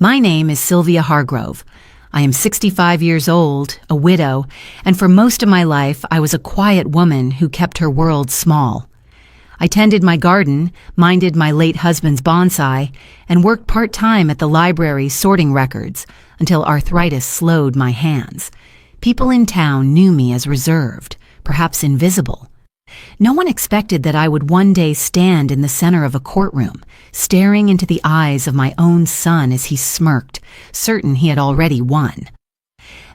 My name is Sylvia Hargrove. I am 65 years old, a widow, and for most of my life I was a quiet woman who kept her world small. I tended my garden, minded my late husband's bonsai, and worked part-time at the library sorting records until arthritis slowed my hands. People in town knew me as reserved, perhaps invisible. No one expected that I would one day stand in the center of a courtroom, staring into the eyes of my own son as he smirked, certain he had already won.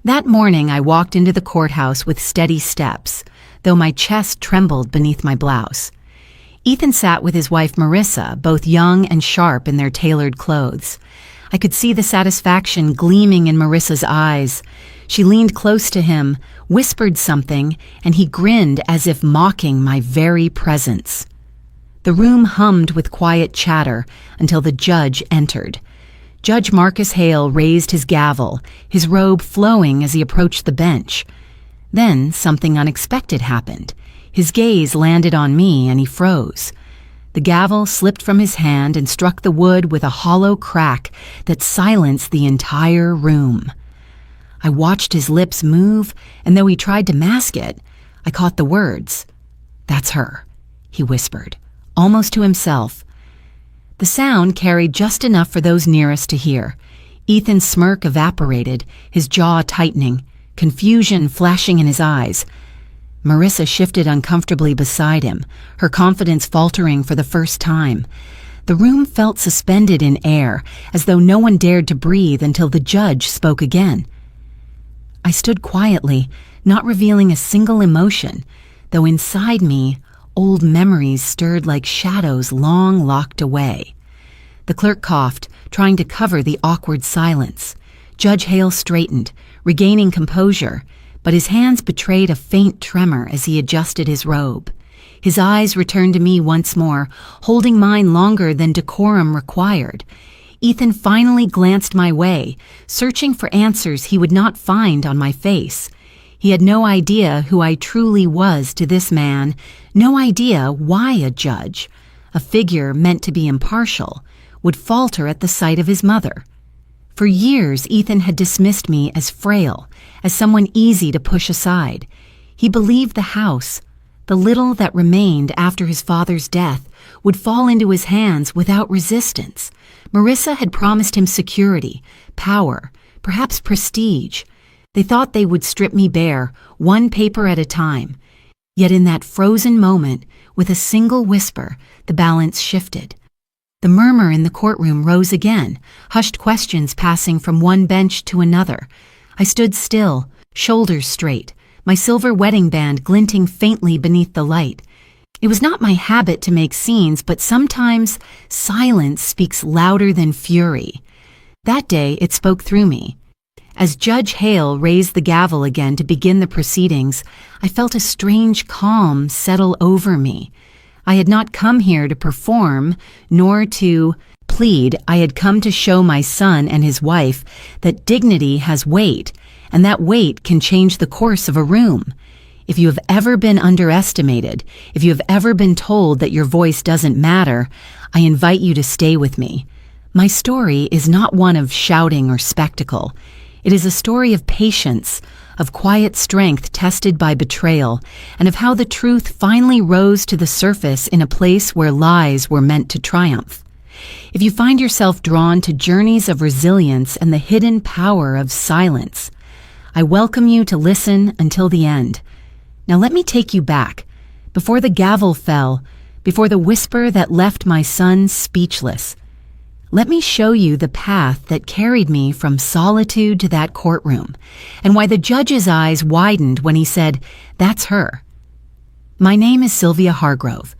That morning I walked into the courthouse with steady steps, though my chest trembled beneath my blouse. Ethan sat with his wife Marissa, both young and sharp in their tailored clothes. I could see the satisfaction gleaming in Marissa's eyes. She leaned close to him, whispered something, and he grinned as if mocking my very presence. The room hummed with quiet chatter until the judge entered. Judge Marcus Hale raised his gavel, his robe flowing as he approached the bench. Then something unexpected happened. His gaze landed on me and he froze. The gavel slipped from his hand and struck the wood with a hollow crack that silenced the entire room. I watched his lips move, and though he tried to mask it, I caught the words. "That's her," he whispered, almost to himself. The sound carried just enough for those nearest to hear. Ethan's smirk evaporated, his jaw tightening, confusion flashing in his eyes. Marissa shifted uncomfortably beside him, her confidence faltering for the first time. The room felt suspended in air, as though no one dared to breathe until the judge spoke again. I stood quietly, not revealing a single emotion, though inside me, old memories stirred like shadows long locked away. The clerk coughed, trying to cover the awkward silence. Judge Hale straightened, regaining composure, but his hands betrayed a faint tremor as he adjusted his robe. His eyes returned to me once more, holding mine longer than decorum required. Ethan finally glanced my way, searching for answers he would not find on my face. He had no idea who I truly was to this man, no idea why a judge, a figure meant to be impartial, would falter at the sight of his mother. For years, Ethan had dismissed me as frail, as someone easy to push aside. He believed the house, the little that remained after his father's death, would fall into his hands without resistance. Marissa had promised him security, power, perhaps prestige. They thought they would strip me bare, one paper at a time. Yet in that frozen moment, with a single whisper, the balance shifted. The murmur in the courtroom rose again, hushed questions passing from one bench to another. I stood still, shoulders straight, my silver wedding band glinting faintly beneath the light. It was not my habit to make scenes, but sometimes silence speaks louder than fury. That day it spoke through me. As Judge Hale raised the gavel again to begin the proceedings, I felt a strange calm settle over me. I had not come here to perform, nor to plead. I had come to show my son and his wife that dignity has weight, and that weight can change the course of a room. If you have ever been underestimated, if you have ever been told that your voice doesn't matter, I invite you to stay with me. My story is not one of shouting or spectacle. It is a story of patience, of quiet strength tested by betrayal, and of how the truth finally rose to the surface in a place where lies were meant to triumph. If you find yourself drawn to journeys of resilience and the hidden power of silence, I welcome you to listen until the end. Now let me take you back, before the gavel fell, before the whisper that left my son speechless. Let me show you the path that carried me from solitude to that courtroom, and why the judge's eyes widened when he said, "That's her." My name is Sylvia Hargrove.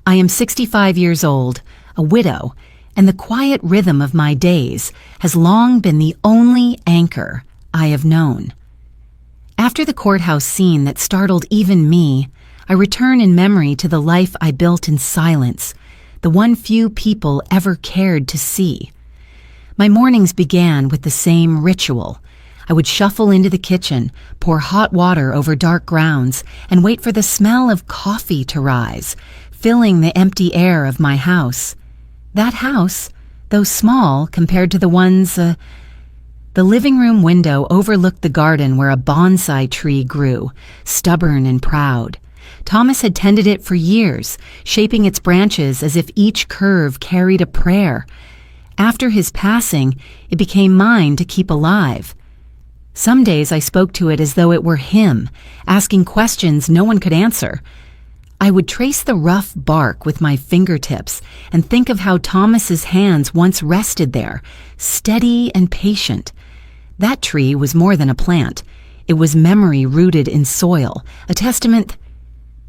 I am 65 years old, a widow, and the quiet rhythm of my days has long been the only anchor I have known. After the courthouse scene that startled even me, I return in memory to the life I built in silence, the one few people ever cared to see. My mornings began with the same ritual. I would shuffle into the kitchen, pour hot water over dark grounds, and wait for the smell of coffee to rise, filling the empty air of my house. That house, though small compared to the ones. The living room window overlooked the garden where a bonsai tree grew, stubborn and proud. Thomas had tended it for years, shaping its branches as if each curve carried a prayer. After his passing, it became mine to keep alive. Some days I spoke to it as though it were him, asking questions no one could answer. I would trace the rough bark with my fingertips and think of how Thomas's hands once rested there, steady and patient. That tree was more than a plant. It was memory rooted in soil, a testament.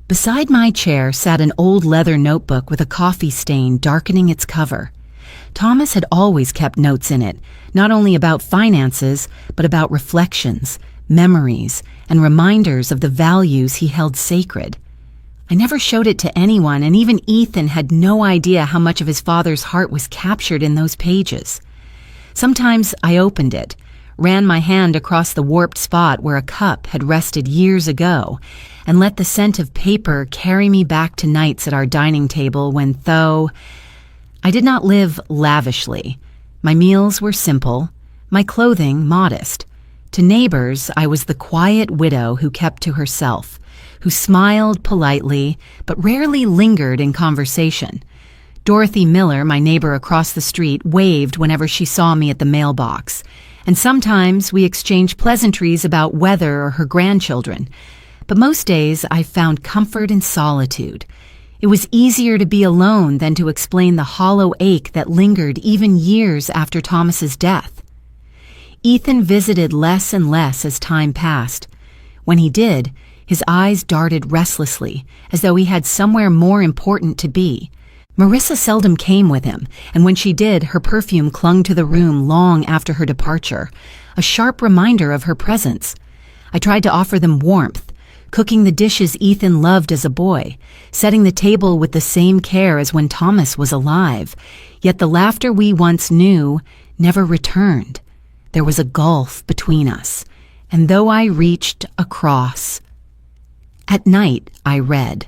Beside my chair sat an old leather notebook with a coffee stain darkening its cover. Thomas had always kept notes in it, not only about finances, but about reflections, memories, and reminders of the values he held sacred. I never showed it to anyone, and even Ethan had no idea how much of his father's heart was captured in those pages. Sometimes I opened it, ran my hand across the warped spot where a cup had rested years ago, and let the scent of paper carry me back to nights at our dining table when, though I did not live lavishly, my meals were simple, my clothing modest. To neighbors, I was the quiet widow who kept to herself, who smiled politely but rarely lingered in conversation. Dorothy Miller, my neighbor across the street, waved whenever she saw me at the mailbox, and sometimes we exchanged pleasantries about weather or her grandchildren. But most days I found comfort in solitude. It was easier to be alone than to explain the hollow ache that lingered even years after Thomas's death. Ethan visited less and less as time passed. When he did, his eyes darted restlessly, as though he had somewhere more important to be. Marissa seldom came with him, and when she did, her perfume clung to the room long after her departure, a sharp reminder of her presence. I tried to offer them warmth, cooking the dishes Ethan loved as a boy, setting the table with the same care as when Thomas was alive, yet the laughter we once knew never returned. There was a gulf between us, and though I reached across. At night, I read.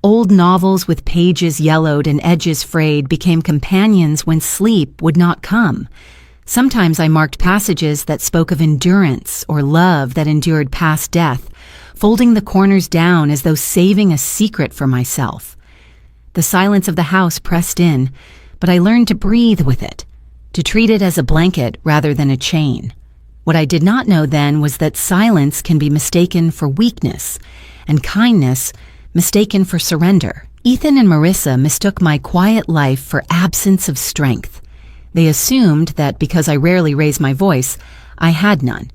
Old novels with pages yellowed and edges frayed became companions when sleep would not come. Sometimes I marked passages that spoke of endurance or love that endured past death, folding the corners down as though saving a secret for myself. The silence of the house pressed in, but I learned to breathe with it, to treat it as a blanket rather than a chain. What I did not know then was that silence can be mistaken for weakness, and kindness mistaken for surrender. Ethan and Marissa mistook my quiet life for absence of strength. They assumed that because I rarely raised my voice, I had none.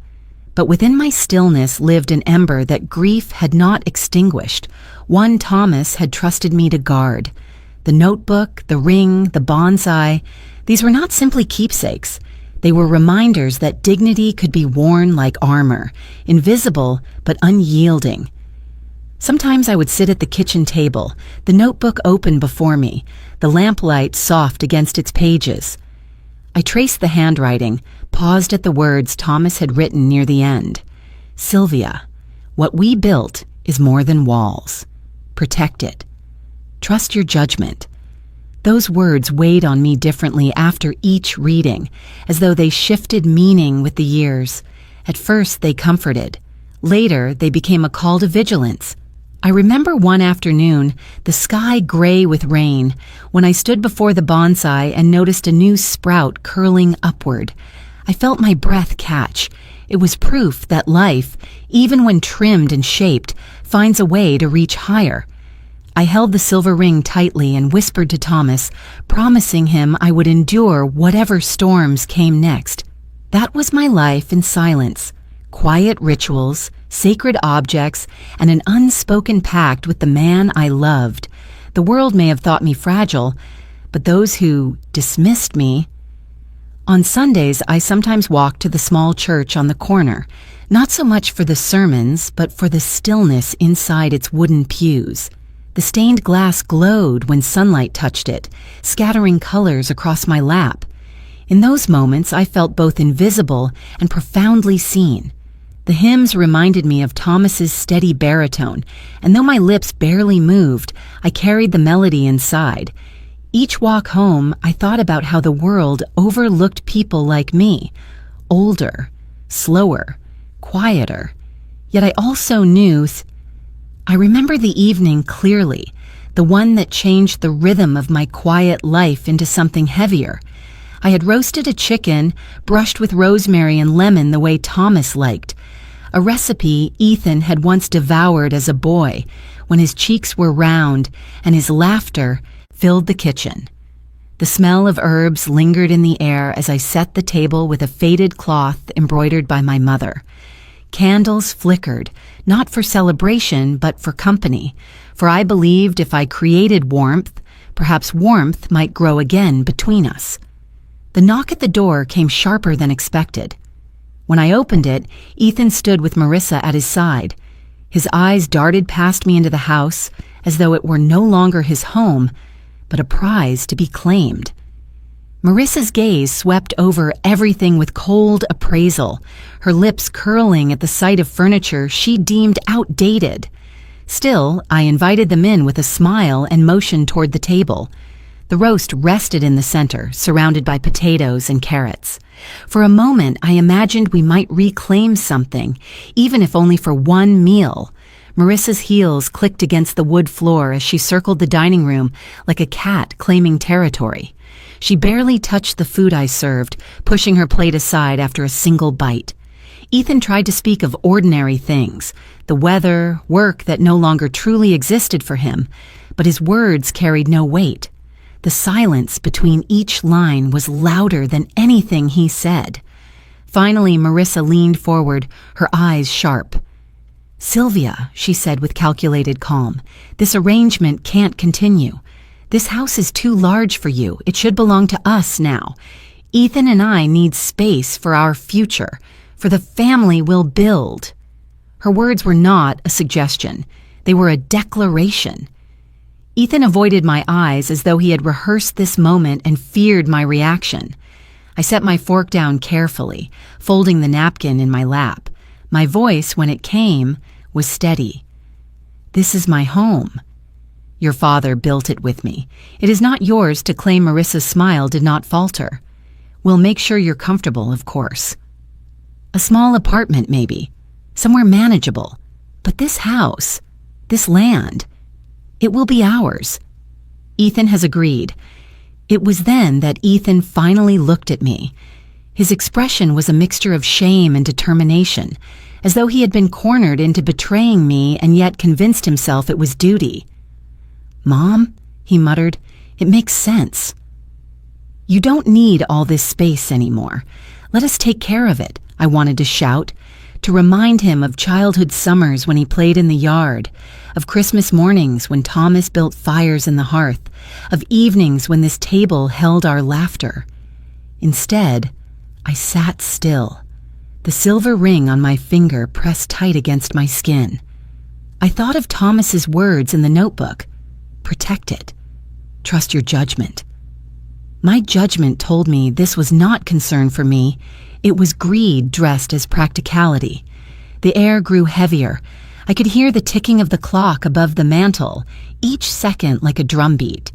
But within my stillness lived an ember that grief had not extinguished, one Thomas had trusted me to guard. The notebook, the ring, the bonsai, these were not simply keepsakes. They were reminders that dignity could be worn like armor, invisible but unyielding. Sometimes I would sit at the kitchen table, the notebook open before me, the lamplight soft against its pages. I traced the handwriting, paused at the words Thomas had written near the end. Sylvia, what we built is more than walls. Protect it. Trust your judgment. Those words weighed on me differently after each reading, as though they shifted meaning with the years. At first they comforted. Later they became a call to vigilance. I remember one afternoon, the sky gray with rain, when I stood before the bonsai and noticed a new sprout curling upward. I felt my breath catch. It was proof that life, even when trimmed and shaped, finds a way to reach higher. I held the silver ring tightly and whispered to Thomas, promising him I would endure whatever storms came next. That was my life in silence. Quiet rituals, sacred objects, and an unspoken pact with the man I loved. The world may have thought me fragile, but those who dismissed me. On Sundays, I sometimes walked to the small church on the corner, not so much for the sermons, but for the stillness inside its wooden pews. The stained glass glowed when sunlight touched it, scattering colors across my lap. In those moments, I felt both invisible and profoundly seen. The hymns reminded me of Thomas's steady baritone, and though my lips barely moved, I carried the melody inside. Each walk home, I thought about how the world overlooked people like me, older, slower, quieter. Yet I also knew. I remember the evening clearly, the one that changed the rhythm of my quiet life into something heavier. I had roasted a chicken, brushed with rosemary and lemon the way Thomas liked, a recipe Ethan had once devoured as a boy, when his cheeks were round and his laughter filled the kitchen. The smell of herbs lingered in the air as I set the table with a faded cloth embroidered by my mother. Candles flickered, not for celebration, but for company, for I believed if I created warmth, perhaps warmth might grow again between us. The knock at the door came sharper than expected. When I opened it, Ethan stood with Marissa at his side. His eyes darted past me into the house, as though it were no longer his home, but a prize to be claimed. Marissa's gaze swept over everything with cold appraisal, her lips curling at the sight of furniture she deemed outdated. Still, I invited them in with a smile and motioned toward the table. The roast rested in the center, surrounded by potatoes and carrots. For a moment, I imagined we might reclaim something, even if only for one meal. Marissa's heels clicked against the wood floor as she circled the dining room like a cat claiming territory. She barely touched the food I served, pushing her plate aside after a single bite. Ethan tried to speak of ordinary things, the weather, work that no longer truly existed for him, but his words carried no weight. The silence between each line was louder than anything he said. Finally, Marissa leaned forward, her eyes sharp. "Sylvia," she said with calculated calm, "this arrangement can't continue. This house is too large for you. It should belong to us now. Ethan and I need space for our future, for the family we'll build." Her words were not a suggestion. They were a declaration. Ethan avoided my eyes as though he had rehearsed this moment and feared my reaction. I set my fork down carefully, folding the napkin in my lap. My voice, when it came, was steady. "This is my home. Your father built it with me. It is not yours to claim." Marissa's smile did not falter. "We'll make sure you're comfortable, of course. A small apartment, maybe. Somewhere manageable. But this house, this land, it will be ours." Ethan has agreed. It was then that Ethan finally looked at me. His expression was a mixture of shame and determination, as though he had been cornered into betraying me and yet convinced himself it was duty. "Mom," he muttered, "it makes sense. You don't need all this space anymore. Let us take care of it," I wanted to shout, to remind him of childhood summers when he played in the yard, of Christmas mornings when Thomas built fires in the hearth, of evenings when this table held our laughter. Instead, I sat still, the silver ring on my finger pressed tight against my skin. I thought of Thomas's words in the notebook. Protect it. Trust your judgment. My judgment told me this was not concern for me. It was greed dressed as practicality. The air grew heavier. I could hear the ticking of the clock above the mantel, each second like a drumbeat.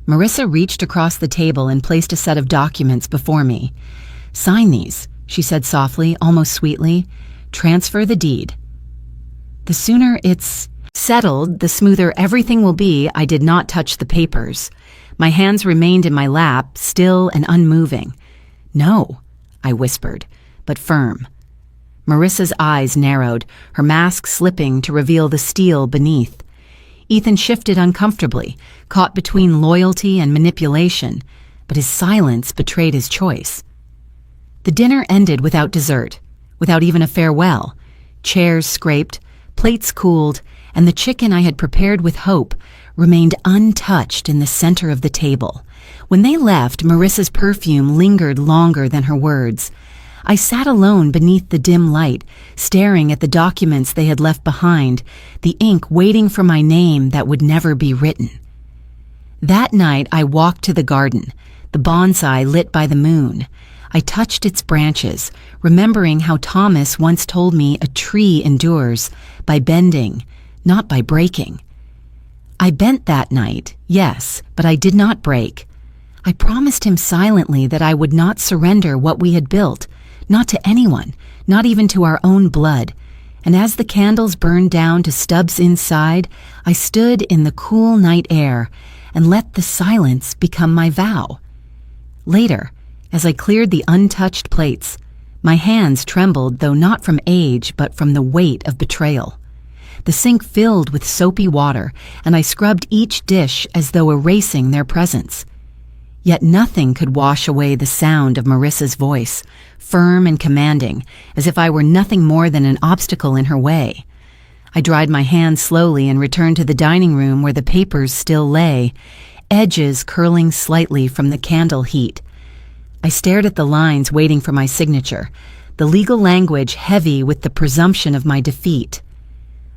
Marissa reached across the table and placed a set of documents before me. "Sign these," she said softly, almost sweetly. "Transfer the deed." "The sooner it's settled, the smoother everything will be." I did not touch the papers. My hands remained in my lap, still and unmoving. "No," I whispered, but firm. Marissa's eyes narrowed, her mask slipping to reveal the steel beneath. Ethan shifted uncomfortably, caught between loyalty and manipulation, but his silence betrayed his choice. The dinner ended without dessert, without even a farewell. Chairs scraped, plates cooled, and the chicken I had prepared with hope remained untouched in the center of the table. When they left, Marissa's perfume lingered longer than her words. I sat alone beneath the dim light, staring at the documents they had left behind, the ink waiting for my name that would never be written. That night I walked to the garden, the bonsai lit by the moon. I touched its branches, remembering how Thomas once told me a tree endures by bending, not by breaking. I bent that night, yes, but I did not break. I promised him silently that I would not surrender what we had built, not to anyone, not even to our own blood. And as the candles burned down to stubs inside, I stood in the cool night air and let the silence become my vow. Later, as I cleared the untouched plates, my hands trembled, though not from age, but from the weight of betrayal. The sink filled with soapy water, and I scrubbed each dish as though erasing their presence. Yet nothing could wash away the sound of Marissa's voice, firm and commanding, as if I were nothing more than an obstacle in her way. I dried my hands slowly and returned to the dining room where the papers still lay, edges curling slightly from the candle heat. I stared at the lines waiting for my signature, the legal language heavy with the presumption of my defeat.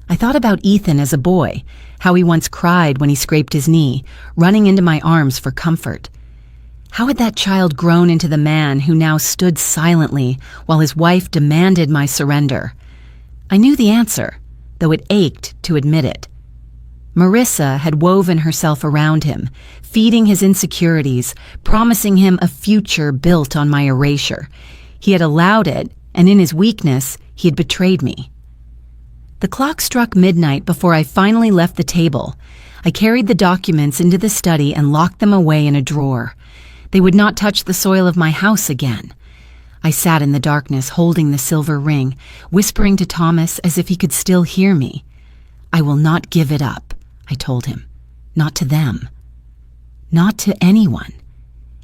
I thought about Ethan as a boy, how he once cried when he scraped his knee, running into my arms for comfort. How had that child grown into the man who now stood silently while his wife demanded my surrender? I knew the answer, though it ached to admit it. Marissa had woven herself around him, feeding his insecurities, promising him a future built on my erasure. He had allowed it, and in his weakness, he had betrayed me. The clock struck midnight before I finally left the table. I carried the documents into the study and locked them away in a drawer. They would not touch the soil of my house again. I sat in the darkness holding the silver ring, whispering to Thomas as if he could still hear me. I will not give it up, I told him. Not to them. Not to anyone.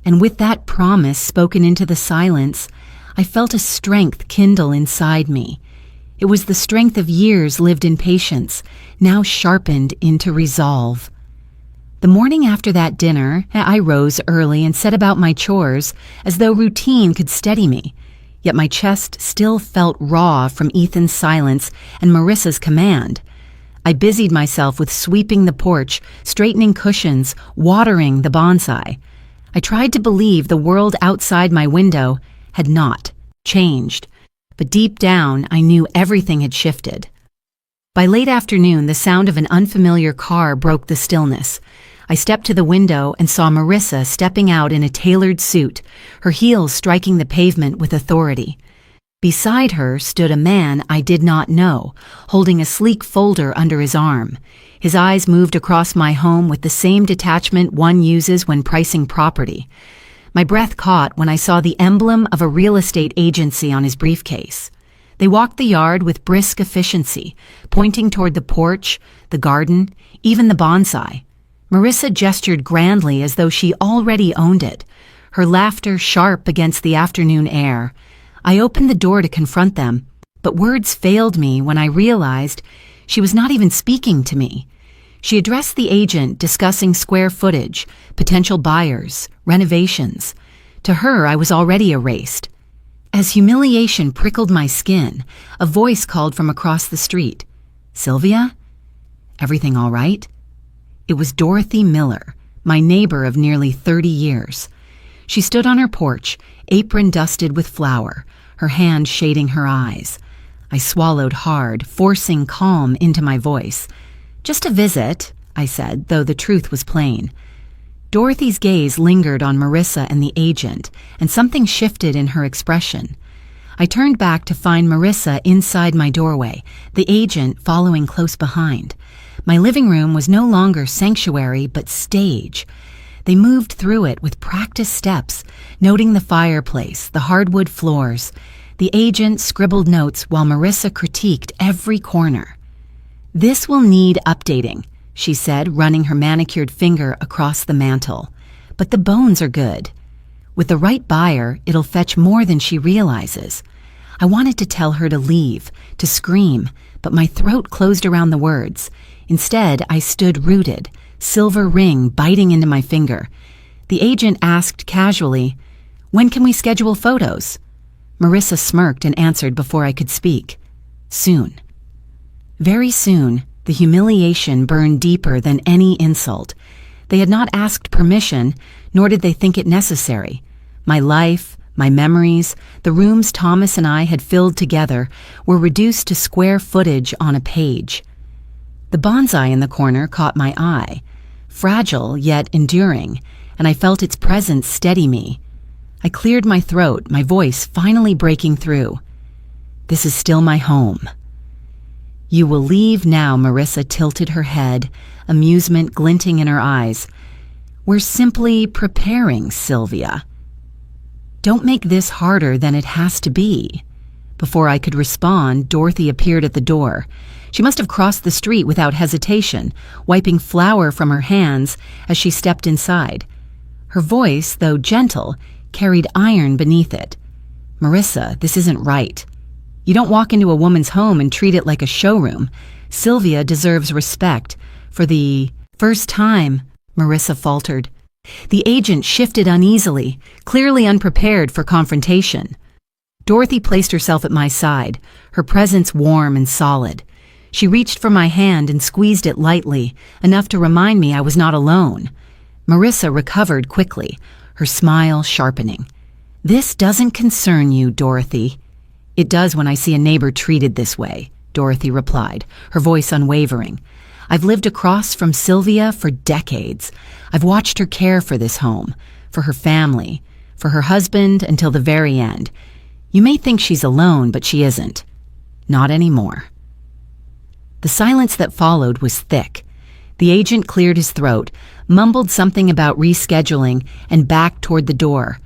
And with that promise spoken into the silence, I felt a strength kindle inside me. It was the strength of years lived in patience, now sharpened into resolve. The morning after that dinner, I rose early and set about my chores as though routine could steady me, yet my chest still felt raw from Ethan's silence and Marissa's command. I busied myself with sweeping the porch, straightening cushions, watering the bonsai. I tried to believe the world outside my window had not changed, but deep down I knew everything had shifted. By late afternoon, the sound of an unfamiliar car broke the stillness. I stepped to the window and saw Marissa stepping out in a tailored suit, her heels striking the pavement with authority. Beside her stood a man I did not know, holding a sleek folder under his arm. His eyes moved across my home with the same detachment one uses when pricing property. My breath caught when I saw the emblem of a real estate agency on his briefcase. They walked the yard with brisk efficiency, pointing toward the porch, the garden, even the bonsai. Marissa gestured grandly as though she already owned it, her laughter sharp against the afternoon air. I opened the door to confront them, but words failed me when I realized she was not even speaking to me. She addressed the agent discussing square footage, potential buyers, renovations. To her, I was already erased. As humiliation prickled my skin, a voice called from across the street. "Sylvia? Everything all right?" It was Dorothy Miller, my neighbor of nearly 30 years. She stood on her porch, apron dusted with flour, her hand shading her eyes. I swallowed hard, forcing calm into my voice. "Just a visit," I said, though the truth was plain. Dorothy's gaze lingered on Marissa and the agent, and something shifted in her expression. I turned back to find Marissa inside my doorway, the agent following close behind. My living room was no longer sanctuary, but stage. They moved through it with practiced steps, noting the fireplace, the hardwood floors. The agent scribbled notes while Marissa critiqued every corner. "This will need updating," she said, running her manicured finger across the mantel. "But the bones are good. With the right buyer, it'll fetch more than she realizes." I wanted to tell her to leave, to scream, but my throat closed around the words. Instead, I stood rooted, silver ring biting into my finger. The agent asked casually, "When can we schedule photos?" Marissa smirked and answered before I could speak. "Soon." Very soon, the humiliation burned deeper than any insult. They had not asked permission, nor did they think it necessary. My life, my memories, the rooms Thomas and I had filled together were reduced to square footage on a page. The bonsai in the corner caught my eye, fragile yet enduring, and I felt its presence steady me. I cleared my throat, my voice finally breaking through. "This is still my home." "You will leave now," Marissa tilted her head, amusement glinting in her eyes. "We're simply preparing, Sylvia." "Don't make this harder than it has to be." Before I could respond, Dorothy appeared at the door. She must have crossed the street without hesitation, wiping flour from her hands as she stepped inside. Her voice, though gentle, carried iron beneath it. "Marissa, this isn't right. You don't walk into a woman's home and treat it like a showroom. Sylvia deserves respect. For the first time," Marissa faltered. The agent shifted uneasily, clearly unprepared for confrontation. Dorothy placed herself at my side, her presence warm and solid. She reached for my hand and squeezed it lightly, enough to remind me I was not alone. Marissa recovered quickly, her smile sharpening. "This doesn't concern you, Dorothy." "It does when I see a neighbor treated this way," Dorothy replied, her voice unwavering. "I've lived across from Sylvia for decades. I've watched her care for this home, for her family, for her husband until the very end. You may think she's alone, but she isn't. Not anymore." The silence that followed was thick. The agent cleared his throat, mumbled something about rescheduling, and backed toward the door.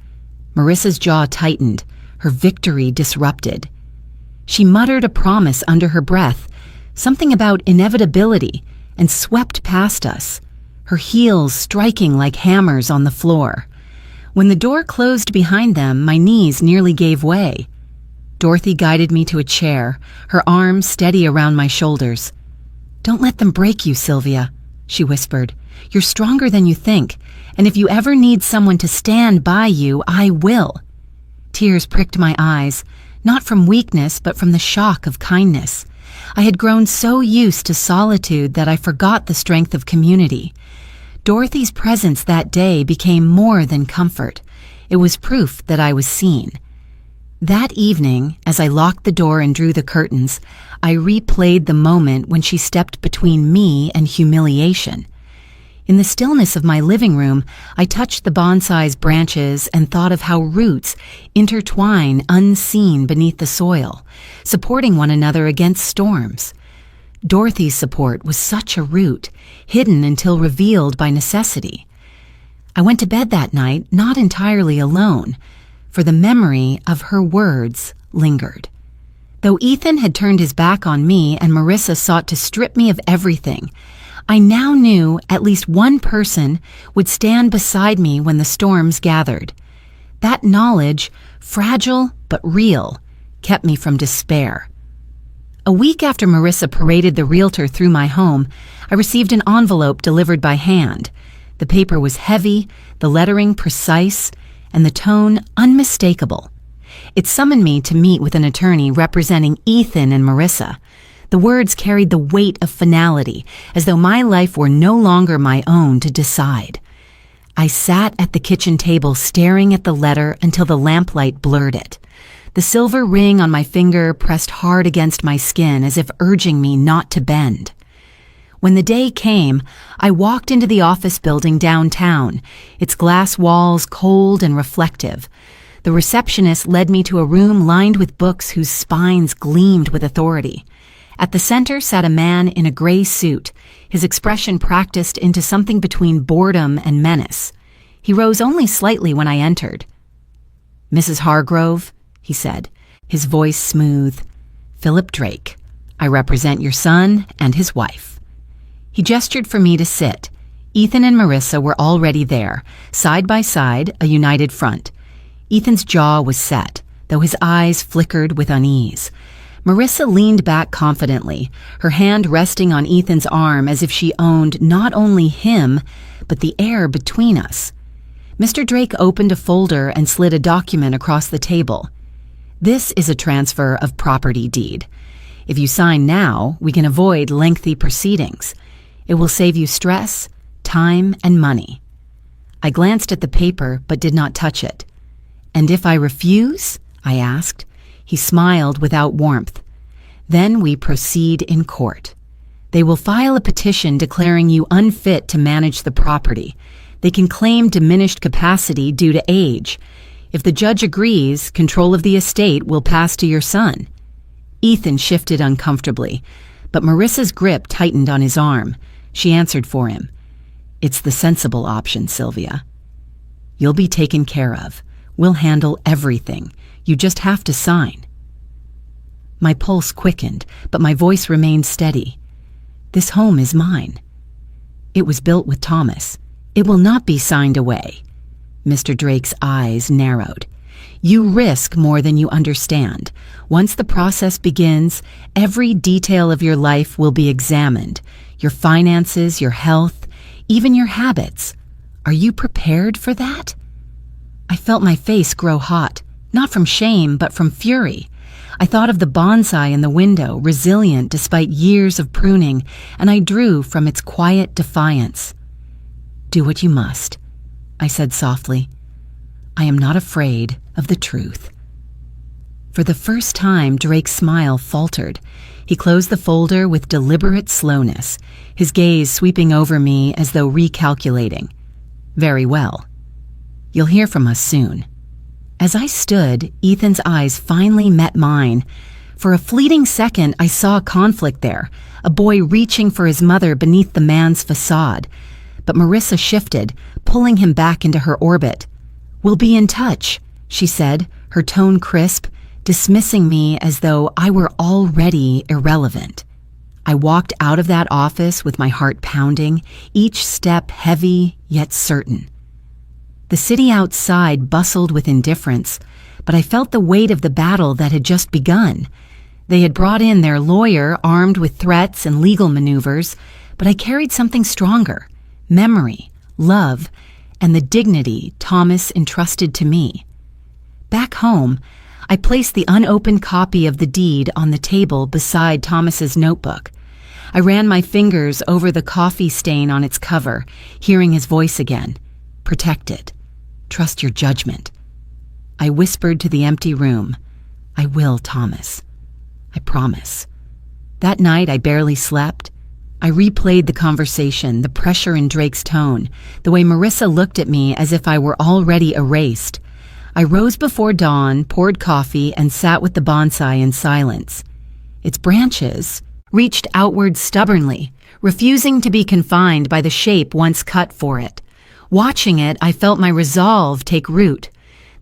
Marissa's jaw tightened, her victory disrupted. She muttered a promise under her breath, something about inevitability, and swept past us, her heels striking like hammers on the floor. When the door closed behind them, my knees nearly gave way. Dorothy guided me to a chair, her arms steady around my shoulders. "Don't let them break you, Sylvia," she whispered. "You're stronger than you think, and if you ever need someone to stand by you, I will." Tears pricked my eyes, not from weakness, but from the shock of kindness. I had grown so used to solitude that I forgot the strength of community. Dorothy's presence that day became more than comfort. It was proof that I was seen. That evening, as I locked the door and drew the curtains, I replayed the moment when she stepped between me and humiliation. In the stillness of my living room, I touched the bonsai's branches and thought of how roots intertwine unseen beneath the soil, supporting one another against storms. Dorothy's support was such a root, hidden until revealed by necessity. I went to bed that night not entirely alone, for the memory of her words lingered. Though Ethan had turned his back on me and Marissa sought to strip me of everything, I now knew at least one person would stand beside me when the storms gathered. That knowledge, fragile but real, kept me from despair. A week after Marissa paraded the realtor through my home, I received an envelope delivered by hand. The paper was heavy, the lettering precise, and the tone unmistakable. It summoned me to meet with an attorney representing Ethan and Marissa. The words carried the weight of finality, as though my life were no longer my own to decide. I sat at the kitchen table staring at the letter until the lamplight blurred it. The silver ring on my finger pressed hard against my skin as if urging me not to bend. When the day came, I walked into the office building downtown, its glass walls cold and reflective. The receptionist led me to a room lined with books whose spines gleamed with authority. At the center sat a man in a gray suit, his expression practiced into something between boredom and menace. He rose only slightly when I entered. "Mrs. Hargrove," he said, his voice smooth. "Philip Drake. I represent your son and his wife." He gestured for me to sit. Ethan and Marissa were already there, side by side, a united front. Ethan's jaw was set, though his eyes flickered with unease. Marissa leaned back confidently, her hand resting on Ethan's arm as if she owned not only him, but the air between us. Mr. Drake opened a folder and slid a document across the table. "This is a transfer of property deed. If you sign now, we can avoid lengthy proceedings. It will save you stress, time, and money." I glanced at the paper but did not touch it. "And if I refuse?" I asked. He smiled without warmth. "Then we proceed in court." They will file a petition declaring you unfit to manage the property. They can claim diminished capacity due to age. If the judge agrees, control of the estate will pass to your son." Ethan shifted uncomfortably, but Marissa's grip tightened on his arm. She answered for him. "It's the sensible option, Sylvia. You'll be taken care of. We'll handle everything. You just have to sign." My pulse quickened, but my voice remained steady. "This home is mine. It was built with Thomas. It will not be signed away." Mr. Drake's eyes narrowed. "You risk more than you understand. Once the process begins, every detail of your life will be examined. Your finances, your health, even your habits. Are you prepared for that?" I felt my face grow hot, not from shame, but from fury. I thought of the bonsai in the window, resilient despite years of pruning, and I drew from its quiet defiance. "Do what you must," I said softly. "I am not afraid of the truth." For the first time, Drake's smile faltered. He closed the folder with deliberate slowness, his gaze sweeping over me as though recalculating. "Very well. You'll hear from us soon." As I stood, Ethan's eyes finally met mine. For a fleeting second, I saw conflict there, a boy reaching for his mother beneath the man's facade. But Marissa shifted, pulling him back into her orbit. "We'll be in touch," she said, her tone crisp, dismissing me as though I were already irrelevant. I walked out of that office with my heart pounding, each step heavy yet certain. The city outside bustled with indifference, but I felt the weight of the battle that had just begun. They had brought in their lawyer armed with threats and legal maneuvers, but I carried something stronger: memory, love, and the dignity Thomas entrusted to me. Back home, I placed the unopened copy of the deed on the table beside Thomas's notebook. I ran my fingers over the coffee stain on its cover, hearing his voice again. "Protect it. Trust your judgment." I whispered to the empty room. "I will, Thomas. I promise." That night I barely slept. I replayed the conversation, the pressure in Drake's tone, the way Marissa looked at me as if I were already erased. I rose before dawn, poured coffee, and sat with the bonsai in silence. Its branches reached outward stubbornly, refusing to be confined by the shape once cut for it. Watching it, I felt my resolve take root.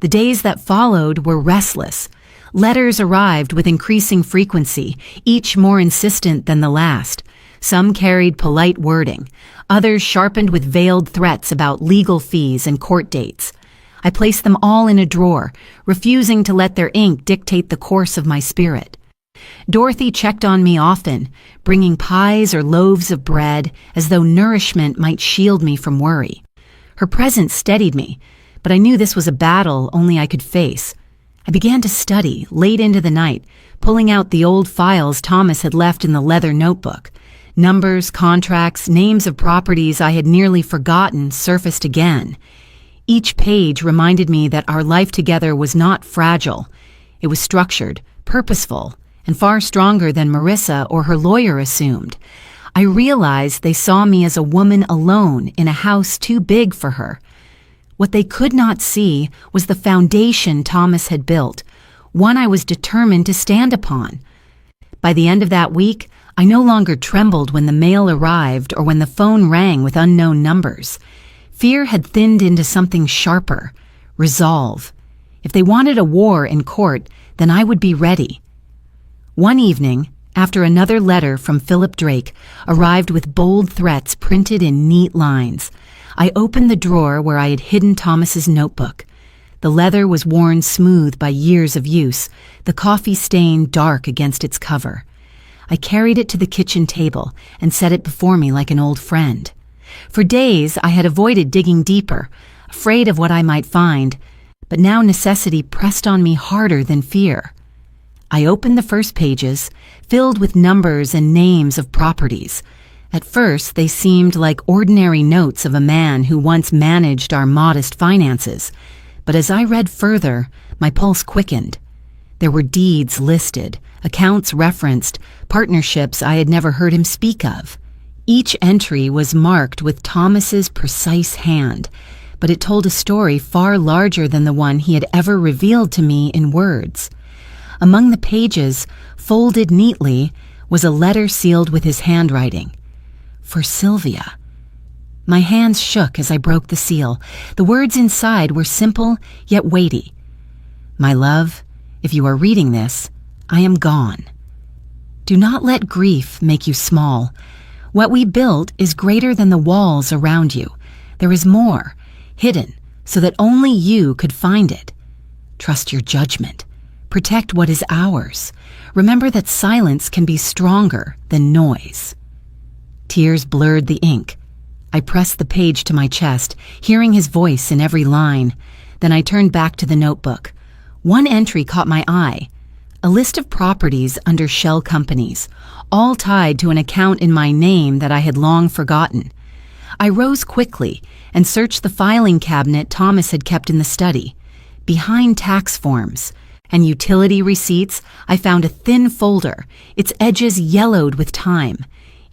The days that followed were restless. Letters arrived with increasing frequency, each more insistent than the last. Some carried polite wording, others sharpened with veiled threats about legal fees and court dates. I placed them all in a drawer, refusing to let their ink dictate the course of my spirit. Dorothy checked on me often, bringing pies or loaves of bread as though nourishment might shield me from worry. Her presence steadied me, but I knew this was a battle only I could face. I began to study late into the night, pulling out the old files Thomas had left in the leather notebook. Numbers, contracts, names of properties I had nearly forgotten surfaced again. Each page reminded me that our life together was not fragile. It was structured, purposeful, and far stronger than Marissa or her lawyer assumed. I realized they saw me as a woman alone in a house too big for her. What they could not see was the foundation Thomas had built, one I was determined to stand upon. By the end of that week, I no longer trembled when the mail arrived or when the phone rang with unknown numbers. Fear had thinned into something sharper: resolve. If they wanted a war in court, then I would be ready. One evening, after another letter from Philip Drake arrived with bold threats printed in neat lines, I opened the drawer where I had hidden Thomas's notebook. The leather was worn smooth by years of use, the coffee stain dark against its cover. I carried it to the kitchen table and set it before me like an old friend. For days I had avoided digging deeper, afraid of what I might find, but now necessity pressed on me harder than fear. I opened the first pages, filled with numbers and names of properties. At first, they seemed like ordinary notes of a man who once managed our modest finances. But as I read further, my pulse quickened. There were deeds listed, accounts referenced, partnerships I had never heard him speak of. Each entry was marked with Thomas's precise hand, but it told a story far larger than the one he had ever revealed to me in words. Among the pages, folded neatly, was a letter sealed with his handwriting. For Sylvia. My hands shook as I broke the seal. The words inside were simple yet weighty. My love, if you are reading this, I am gone. Do not let grief make you small. What we built is greater than the walls around you. There is more, hidden, so that only you could find it. Trust your judgment. Protect what is ours. Remember that silence can be stronger than noise. Tears blurred the ink. I pressed the page to my chest, hearing his voice in every line. Then I turned back to the notebook. One entry caught my eye. A list of properties under shell companies, all tied to an account in my name that I had long forgotten. I rose quickly and searched the filing cabinet Thomas had kept in the study. Behind tax forms and utility receipts, I found a thin folder, its edges yellowed with time.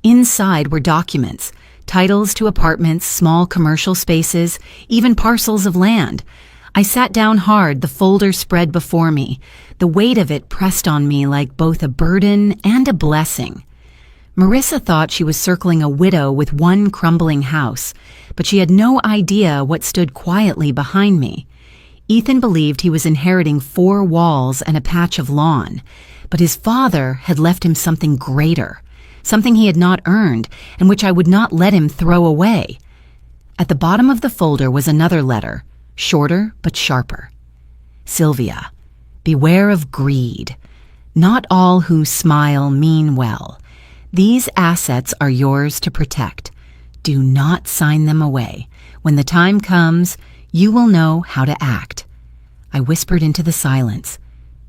Inside were documents, titles to apartments, small commercial spaces, even parcels of land. I sat down hard, the folder spread before me. The weight of it pressed on me like both a burden and a blessing. Marissa thought she was circling a widow with one crumbling house, but she had no idea what stood quietly behind me. Ethan believed he was inheriting 4 walls and a patch of lawn, but his father had left him something greater, something he had not earned and which I would not let him throw away. At the bottom of the folder was another letter, shorter but sharper. Sylvia, beware of greed. Not all who smile mean well. These assets are yours to protect. Do not sign them away. When the time comes, you will know how to act. I whispered into the silence.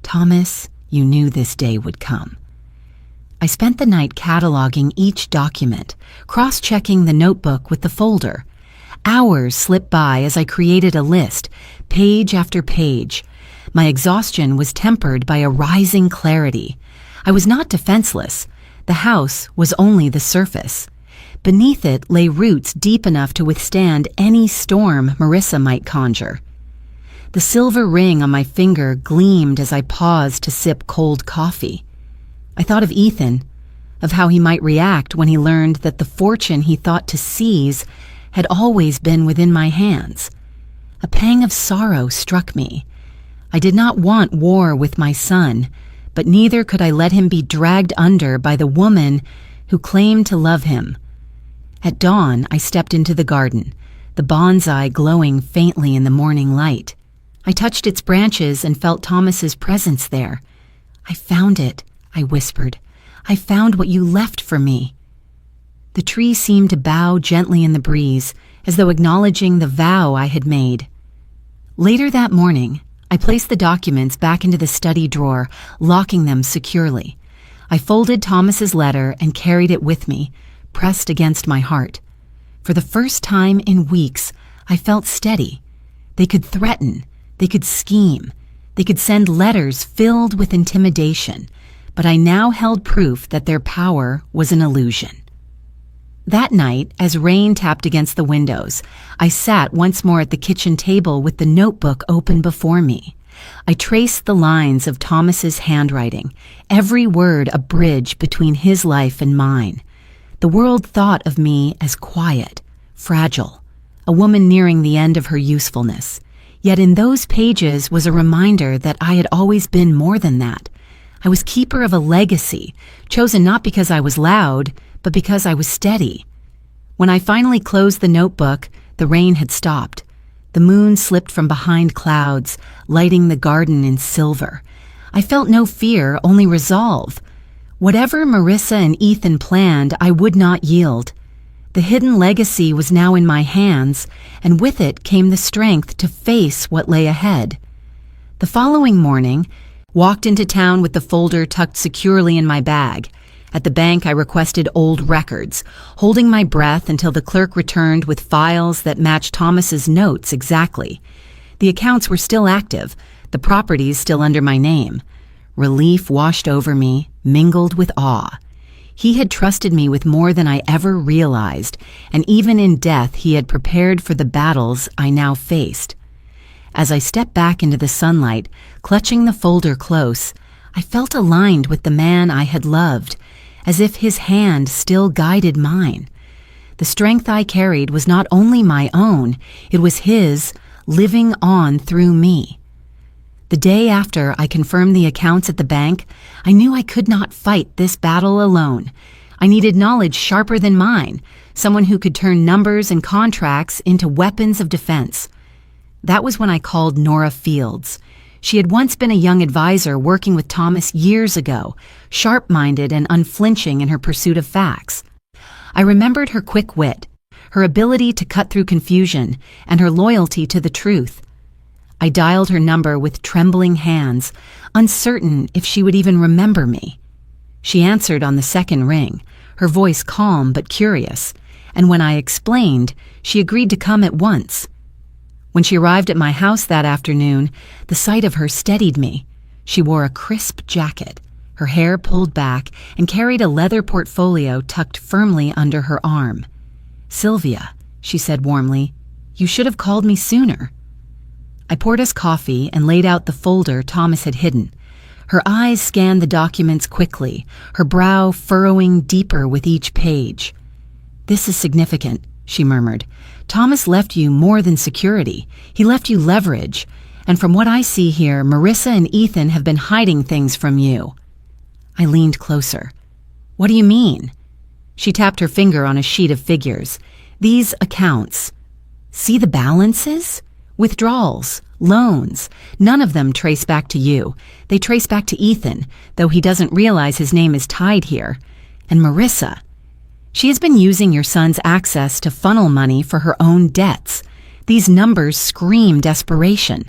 Thomas, you knew this day would come. I spent the night cataloging each document, cross-checking the notebook with the folder. Hours slipped by as I created a list, page after page. My exhaustion was tempered by a rising clarity. I was not defenseless. The house was only the surface. Beneath it lay roots deep enough to withstand any storm Marissa might conjure. The silver ring on my finger gleamed as I paused to sip cold coffee. I thought of Ethan, of how he might react when he learned that the fortune he thought to seize had always been within my hands. A pang of sorrow struck me. I did not want war with my son, but neither could I let him be dragged under by the woman who claimed to love him. At dawn, I stepped into the garden, the bonsai glowing faintly in the morning light. I touched its branches and felt Thomas's presence there. I found it, I whispered. I found what you left for me. The tree seemed to bow gently in the breeze, as though acknowledging the vow I had made. Later that morning, I placed the documents back into the study drawer, locking them securely. I folded Thomas's letter and carried it with me, pressed against my heart. For the first time in weeks, I felt steady. They could threaten, they could scheme, they could send letters filled with intimidation, but I now held proof that their power was an illusion. That night, as rain tapped against the windows, I sat once more at the kitchen table with the notebook open before me. I traced the lines of Thomas's handwriting, every word a bridge between his life and mine. The world thought of me as quiet, fragile, a woman nearing the end of her usefulness. Yet in those pages was a reminder that I had always been more than that. I was keeper of a legacy, chosen not because I was loud, but because I was steady. When I finally closed the notebook, the rain had stopped. The moon slipped from behind clouds, lighting the garden in silver. I felt no fear, only resolve. Whatever Marissa and Ethan planned, I would not yield. The hidden legacy was now in my hands, and with it came the strength to face what lay ahead. The following morning, walked into town with the folder tucked securely in my bag. At the bank, I requested old records, holding my breath until the clerk returned with files that matched Thomas's notes exactly. The accounts were still active, the properties still under my name. Relief washed over me, mingled with awe. He had trusted me with more than I ever realized, and even in death he had prepared for the battles I now faced. As I stepped back into the sunlight, clutching the folder close, I felt aligned with the man I had loved, as if his hand still guided mine. The strength I carried was not only my own, it was his, living on through me. The day after I confirmed the accounts at the bank, I knew I could not fight this battle alone. I needed knowledge sharper than mine, someone who could turn numbers and contracts into weapons of defense. That was when I called Nora Fields. She had once been a young advisor working with Thomas years ago, sharp-minded and unflinching in her pursuit of facts. I remembered her quick wit, her ability to cut through confusion, and her loyalty to the truth. I dialed her number with trembling hands, uncertain if she would even remember me. She answered on the second ring, her voice calm but curious, and when I explained, she agreed to come at once. When she arrived at my house that afternoon, the sight of her steadied me. She wore a crisp jacket, her hair pulled back, and carried a leather portfolio tucked firmly under her arm. "Sylvia," she said warmly, "you should have called me sooner." I poured us coffee and laid out the folder Thomas had hidden. Her eyes scanned the documents quickly, her brow furrowing deeper with each page. "This is significant," she murmured. "Thomas left you more than security. He left you leverage. And from what I see here, Marissa and Ethan have been hiding things from you." I leaned closer. "What do you mean?" She tapped her finger on a sheet of figures. "These accounts. See the balances? Withdrawals, loans. None of them trace back to you. They trace back to Ethan, though he doesn't realize his name is tied here. And Marissa. She has been using your son's access to funnel money for her own debts. These numbers scream desperation."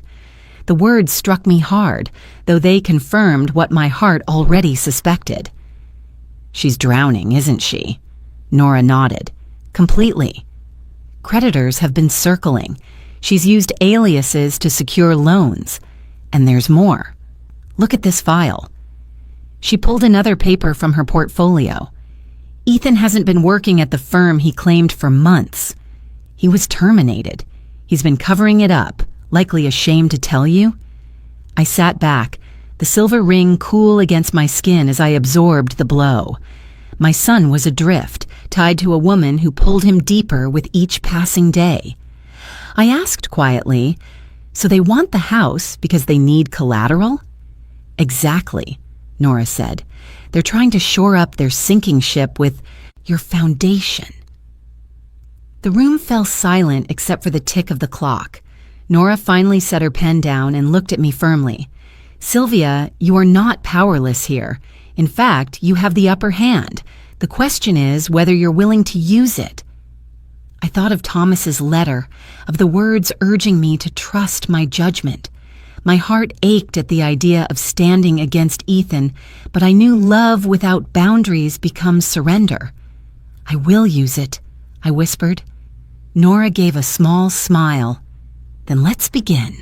The words struck me hard, though they confirmed what my heart already suspected. "She's drowning, isn't she?" Nora nodded. "Completely. Creditors have been circling. She's used aliases to secure loans. And there's more. Look at this file." She pulled another paper from her portfolio. "Ethan hasn't been working at the firm he claimed for months. He was terminated. He's been covering it up, likely ashamed to tell you." I sat back, the silver ring cool against my skin as I absorbed the blow. My son was adrift, tied to a woman who pulled him deeper with each passing day. I asked quietly, "So they want the house because they need collateral?" "Exactly," Nora said. "They're trying to shore up their sinking ship with your foundation." The room fell silent except for the tick of the clock. Nora finally set her pen down and looked at me firmly. "Sylvia, you are not powerless here. In fact, you have the upper hand. The question is whether you're willing to use it." I thought of Thomas's letter, of the words urging me to trust my judgment. My heart ached at the idea of standing against Ethan, but I knew love without boundaries becomes surrender. "I will use it," I whispered. Nora gave a small smile. "Then let's begin."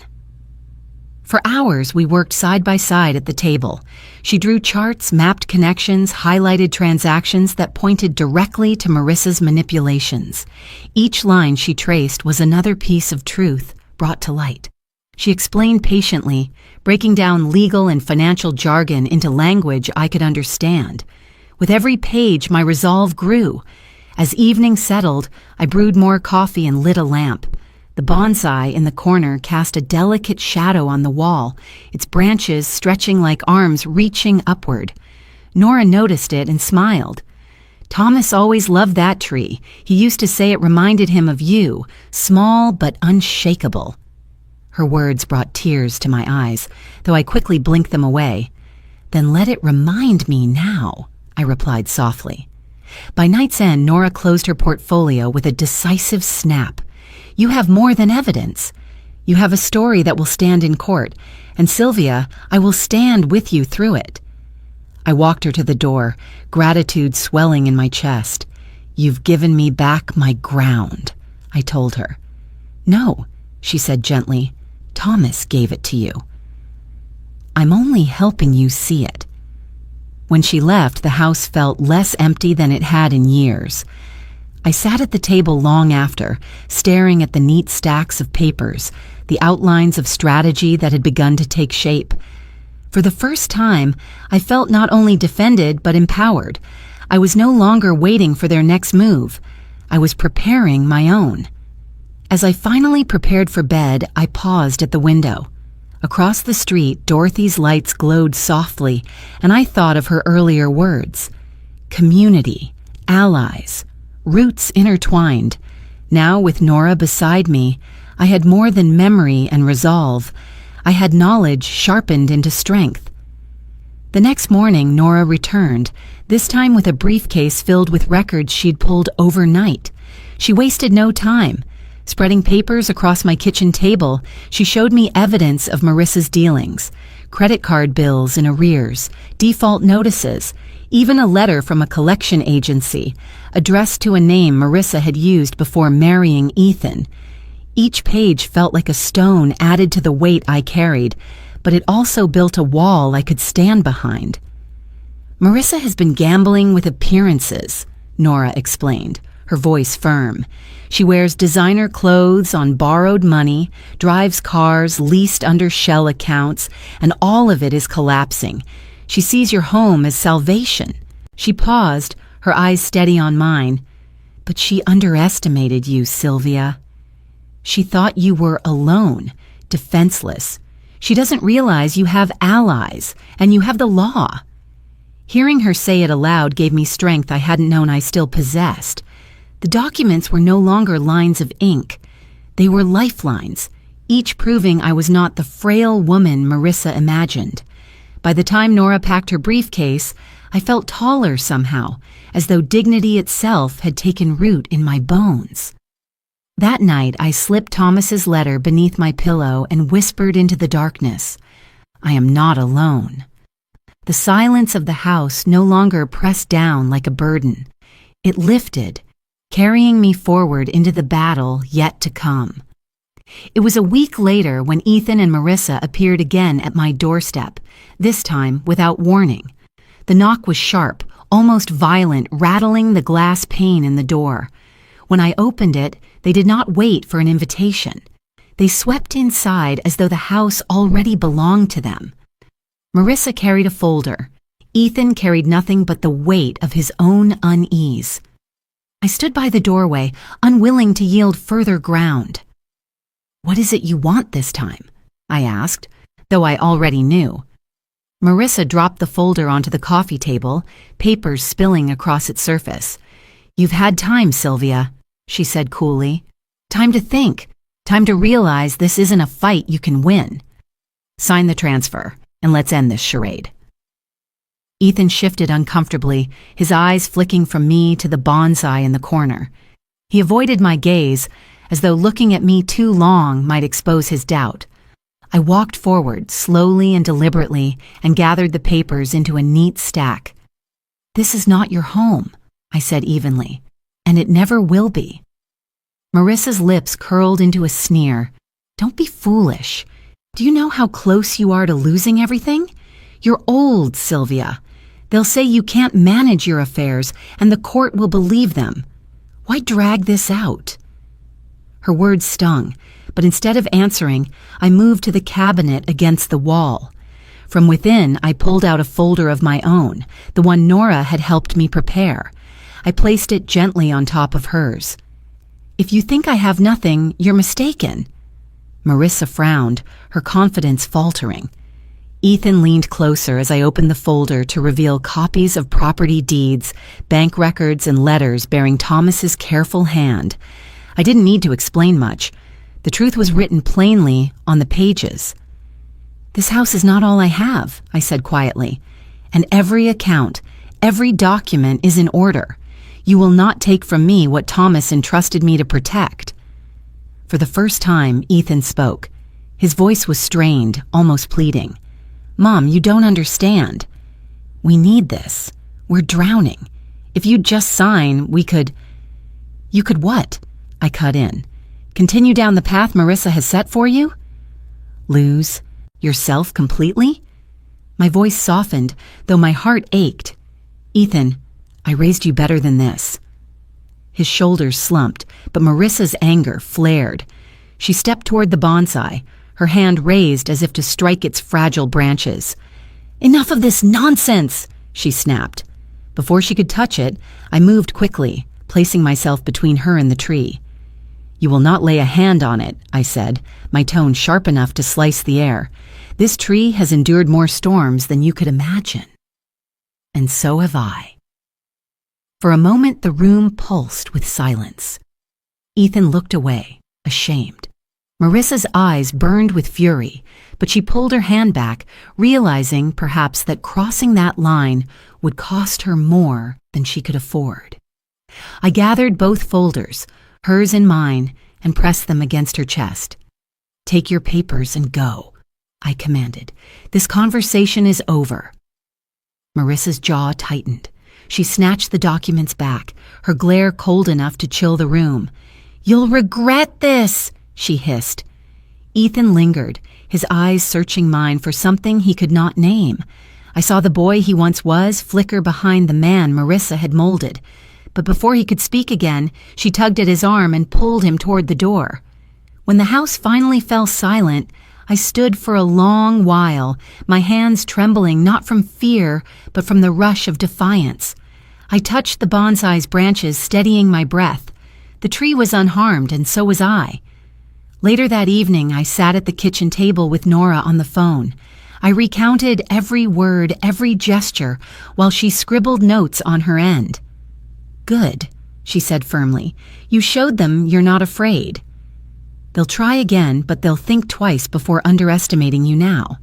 For hours, we worked side by side at the table. She drew charts, mapped connections, highlighted transactions that pointed directly to Marissa's manipulations. Each line she traced was another piece of truth brought to light. She explained patiently, breaking down legal and financial jargon into language I could understand. With every page, my resolve grew. As evening settled, I brewed more coffee and lit a lamp. The bonsai in the corner cast a delicate shadow on the wall, its branches stretching like arms reaching upward. Nora noticed it and smiled. "Thomas always loved that tree. He used to say it reminded him of you, small but unshakable." Her words brought tears to my eyes, though I quickly blinked them away. "Then let it remind me now," I replied softly. By night's end, Nora closed her portfolio with a decisive snap. "You have more than evidence. You have a story that will stand in court, and Sylvia, I will stand with you through it." I walked her to the door, gratitude swelling in my chest. "You've given me back my ground," I told her. "No," she said gently. "Thomas gave it to you." I'm only helping you see it." When she left, the house felt less empty than it had in years. I sat at the table long after, staring at the neat stacks of papers, the outlines of strategy that had begun to take shape. For the first time, I felt not only defended but empowered. I was no longer waiting for their next move. I was preparing my own. As I finally prepared for bed, I paused at the window. Across the street, Dorothy's lights glowed softly, and I thought of her earlier words. Community, allies, roots intertwined. Now, with Nora beside me, I had more than memory and resolve. I had knowledge sharpened into strength. The next morning, Nora returned, this time with a briefcase filled with records she'd pulled overnight. She wasted no time. Spreading papers across my kitchen table, she showed me evidence of Marissa's dealings, credit card bills in arrears, default notices, even a letter from a collection agency, addressed to a name Marissa had used before marrying Ethan. Each page felt like a stone added to the weight I carried, but it also built a wall I could stand behind. "Marissa has been gambling with appearances," Nora explained, her voice firm. "She wears designer clothes on borrowed money, drives cars leased under shell accounts, and all of it is collapsing. She sees your home as salvation." She paused, her eyes steady on mine. "But she underestimated you, Sylvia. She thought you were alone, defenseless. She doesn't realize you have allies, and you have the law." Hearing her say it aloud gave me strength I hadn't known I still possessed. The documents were no longer lines of ink. They were lifelines, each proving I was not the frail woman Marissa imagined. By the time Nora packed her briefcase, I felt taller somehow, as though dignity itself had taken root in my bones. That night, I slipped Thomas's letter beneath my pillow and whispered into the darkness, "I am not alone." The silence of the house no longer pressed down like a burden. It lifted, carrying me forward into the battle yet to come. It was a week later when Ethan and Marissa appeared again at my doorstep, this time without warning. The knock was sharp, almost violent, rattling the glass pane in the door. When I opened it, they did not wait for an invitation. They swept inside as though the house already belonged to them. Marissa carried a folder. Ethan carried nothing but the weight of his own unease. I stood by the doorway, unwilling to yield further ground. "What is it you want this time?" I asked, though I already knew. Marissa dropped the folder onto the coffee table, papers spilling across its surface. "You've had time, Sylvia," she said coolly. "Time to think. Time to realize this isn't a fight you can win. Sign the transfer, and let's end this charade." Ethan shifted uncomfortably, his eyes flicking from me to the bonsai in the corner. He avoided my gaze, as though looking at me too long might expose his doubt. I walked forward, slowly and deliberately, and gathered the papers into a neat stack. "This is not your home," I said evenly, "and it never will be." Marissa's lips curled into a sneer. "Don't be foolish. Do you know how close you are to losing everything? You're old, Sylvia. They'll say you can't manage your affairs, and the court will believe them. Why drag this out?" Her words stung, but instead of answering, I moved to the cabinet against the wall. From within, I pulled out a folder of my own, the one Nora had helped me prepare. I placed it gently on top of hers. "If you think I have nothing, you're mistaken." Marissa frowned, her confidence faltering. Ethan leaned closer as I opened the folder to reveal copies of property deeds, bank records, and letters bearing Thomas's careful hand. I didn't need to explain much. The truth was written plainly on the pages. "This house is not all I have," I said quietly, "and every account, every document is in order. You will not take from me what Thomas entrusted me to protect." For the first time, Ethan spoke. His voice was strained, almost pleading. "Mom, you don't understand. We need this. We're drowning. If you'd just sign, we could—" "You could what?" I cut in. "Continue down the path Marissa has set for you?" "Lose yourself completely?" My voice softened, though my heart ached. "Ethan, I raised you better than this." His shoulders slumped, but Marissa's anger flared. She stepped toward the bonsai, her hand raised as if to strike its fragile branches. "Enough of this nonsense!" she snapped. Before she could touch it, I moved quickly, placing myself between her and the tree. "You will not lay a hand on it," I said, my tone sharp enough to slice the air. "This tree has endured more storms than you could imagine. And so have I." For a moment, the room pulsed with silence. Ethan looked away, ashamed. Marissa's eyes burned with fury, but she pulled her hand back, realizing perhaps that crossing that line would cost her more than she could afford. I gathered both folders, hers and mine, and pressed them against her chest. "Take your papers and go," I commanded. "This conversation is over." Marissa's jaw tightened. She snatched the documents back, her glare cold enough to chill the room. "You'll regret this," she hissed. Ethan lingered, his eyes searching mine for something he could not name. I saw the boy he once was flicker behind the man Marissa had molded. But before he could speak again, she tugged at his arm and pulled him toward the door. When the house finally fell silent, I stood for a long while, my hands trembling not from fear, but from the rush of defiance. I touched the bonsai's branches, steadying my breath. The tree was unharmed, and so was I. Later that evening, I sat at the kitchen table with Nora on the phone. I recounted every word, every gesture, while she scribbled notes on her end. "Good," she said firmly. "You showed them you're not afraid. They'll try again, but they'll think twice before underestimating you now."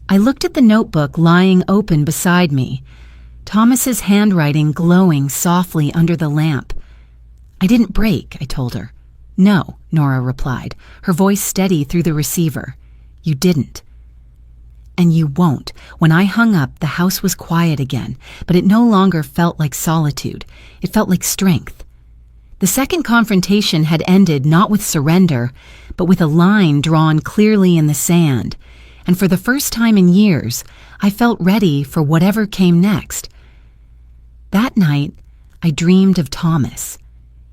I looked at the notebook lying open beside me, Thomas's handwriting glowing softly under the lamp. "I didn't break," I told her. "No," Nora replied, her voice steady through the receiver. "You didn't. And you won't." When I hung up, the house was quiet again, but it no longer felt like solitude. It felt like strength. The second confrontation had ended not with surrender, but with a line drawn clearly in the sand. And for the first time in years, I felt ready for whatever came next. That night, I dreamed of Thomas.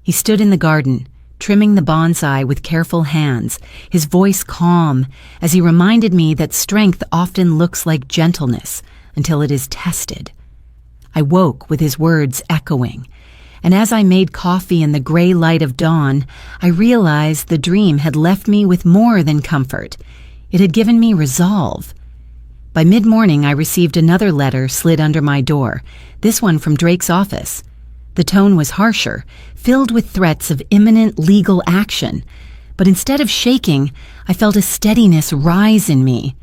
He stood in the garden, trimming the bonsai with careful hands, his voice calm as he reminded me that strength often looks like gentleness until it is tested. I woke with his words echoing, and as I made coffee in the gray light of dawn, I realized the dream had left me with more than comfort. It had given me resolve. By mid-morning, I received another letter slid under my door, this one from Drake's office. The tone was harsher, filled with threats of imminent legal action, but instead of shaking, I felt a steadiness rise in me.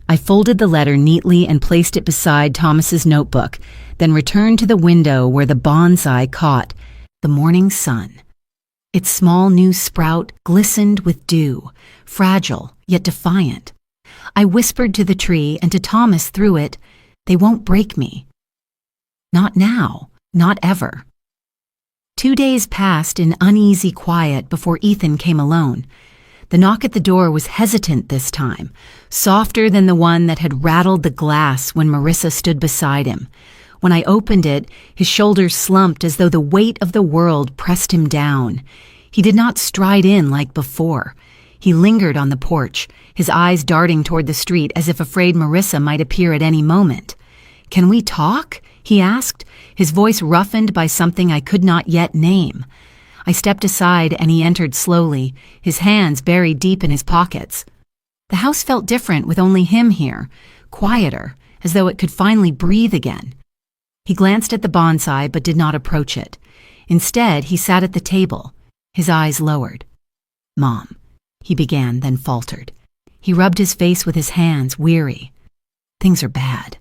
I folded the letter neatly and placed it beside Thomas's notebook, then returned to the window where the bonsai caught the morning sun. Its small new sprout glistened with dew, fragile yet defiant. I whispered to the tree and to Thomas through it, "They won't break me. Not now, not ever." 2 days passed in uneasy quiet before Ethan came alone. The knock at the door was hesitant this time, softer than the one that had rattled the glass when Marissa stood beside him. When I opened it, his shoulders slumped as though the weight of the world pressed him down. He did not stride in like before. He lingered on the porch, his eyes darting toward the street as if afraid Marissa might appear at any moment. "Can we talk?" he asked, his voice roughened by something I could not yet name. I stepped aside and he entered slowly, his hands buried deep in his pockets. The house felt different with only him here, quieter, as though it could finally breathe again. He glanced at the bonsai but did not approach it. Instead, he sat at the table, his eyes lowered. "Mom," he began, then faltered. He rubbed his face with his hands, weary. "Things are bad."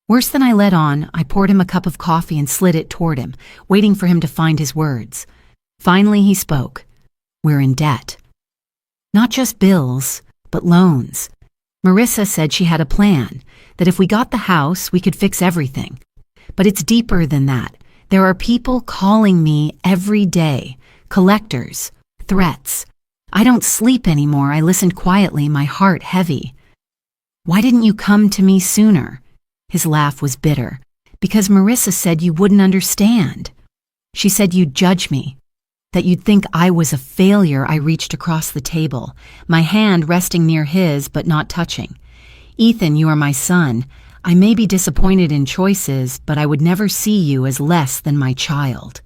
Worse than I let on, I poured him a cup of coffee and slid it toward him, waiting for him to find his words. Finally, he spoke. "We're in debt. Not just bills, but loans. Marissa said she had a plan, that if we got the house, we could fix everything. But it's deeper than that. There are people calling me every day, collectors, threats. I don't sleep anymore." I listened quietly, my heart heavy. Why didn't you come to me sooner?" His laugh was bitter. "Because Marissa said you wouldn't understand. She said you'd judge me, that you'd think I was a failure." I reached across the table, my hand resting near his but not touching. "Ethan, you are my son. I may be disappointed in choices, but I would never see you as less than my child."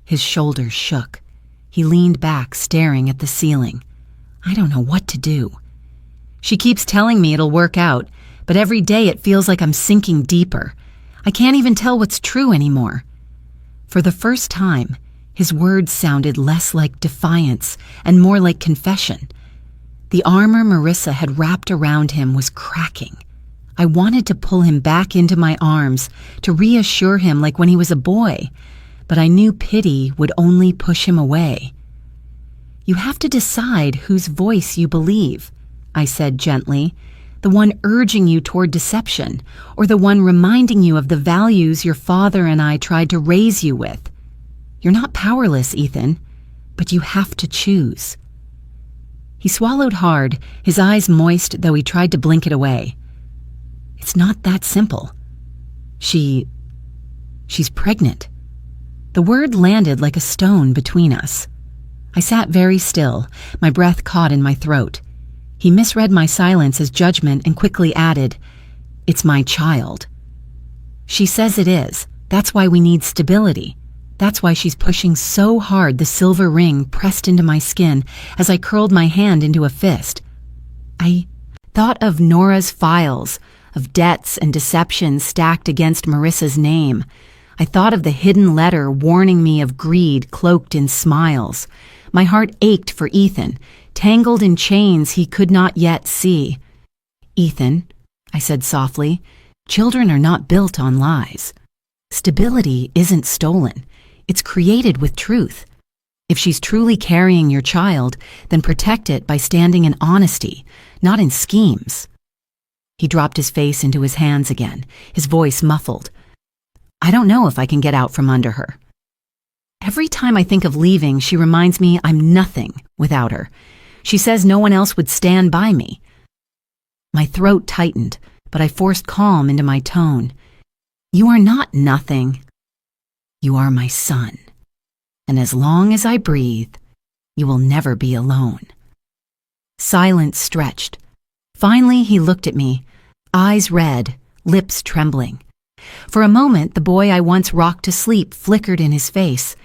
His shoulders shook. He leaned back, staring at the ceiling. I don't know what to do. "She keeps telling me it'll work out, but every day it feels like I'm sinking deeper. I can't even tell what's true anymore." For the first time, his words sounded less like defiance and more like confession. The armor Marissa had wrapped around him was cracking. I wanted to pull him back into my arms, to reassure him like when he was a boy, but I knew pity would only push him away. "You have to decide whose voice you believe," I said gently, "the one urging you toward deception, or the one reminding you of the values your father and I tried to raise you with. You're not powerless, Ethan, but you have to choose." He swallowed hard, his eyes moist though he tried to blink it away. "It's not that simple. She's pregnant." The word landed like a stone between us. I sat very still, my breath caught in my throat. He misread my silence as judgment and quickly added, "It's my child." "She says it is. That's why we need stability. That's why she's pushing so hard." The silver ring pressed into my skin as I curled my hand into a fist. I thought of Nora's files, of debts and deception stacked against Marissa's name. I thought of the hidden letter warning me of greed cloaked in smiles. My heart ached for Ethan, tangled in chains he could not yet see. "Ethan," I said softly, "children are not built on lies. Stability isn't stolen. It's created with truth. If she's truly carrying your child, then protect it by standing in honesty, not in schemes." He dropped his face into his hands again, his voice muffled. "I don't know if I can get out from under her. Every time I think of leaving, she reminds me I'm nothing without her. She says no one else would stand by me." My throat tightened, but I forced calm into my tone. "You are not nothing. You are my son. And as long as I breathe, you will never be alone." Silence stretched. Finally, he looked at me, eyes red, lips trembling. For a moment, the boy I once rocked to sleep flickered in his face.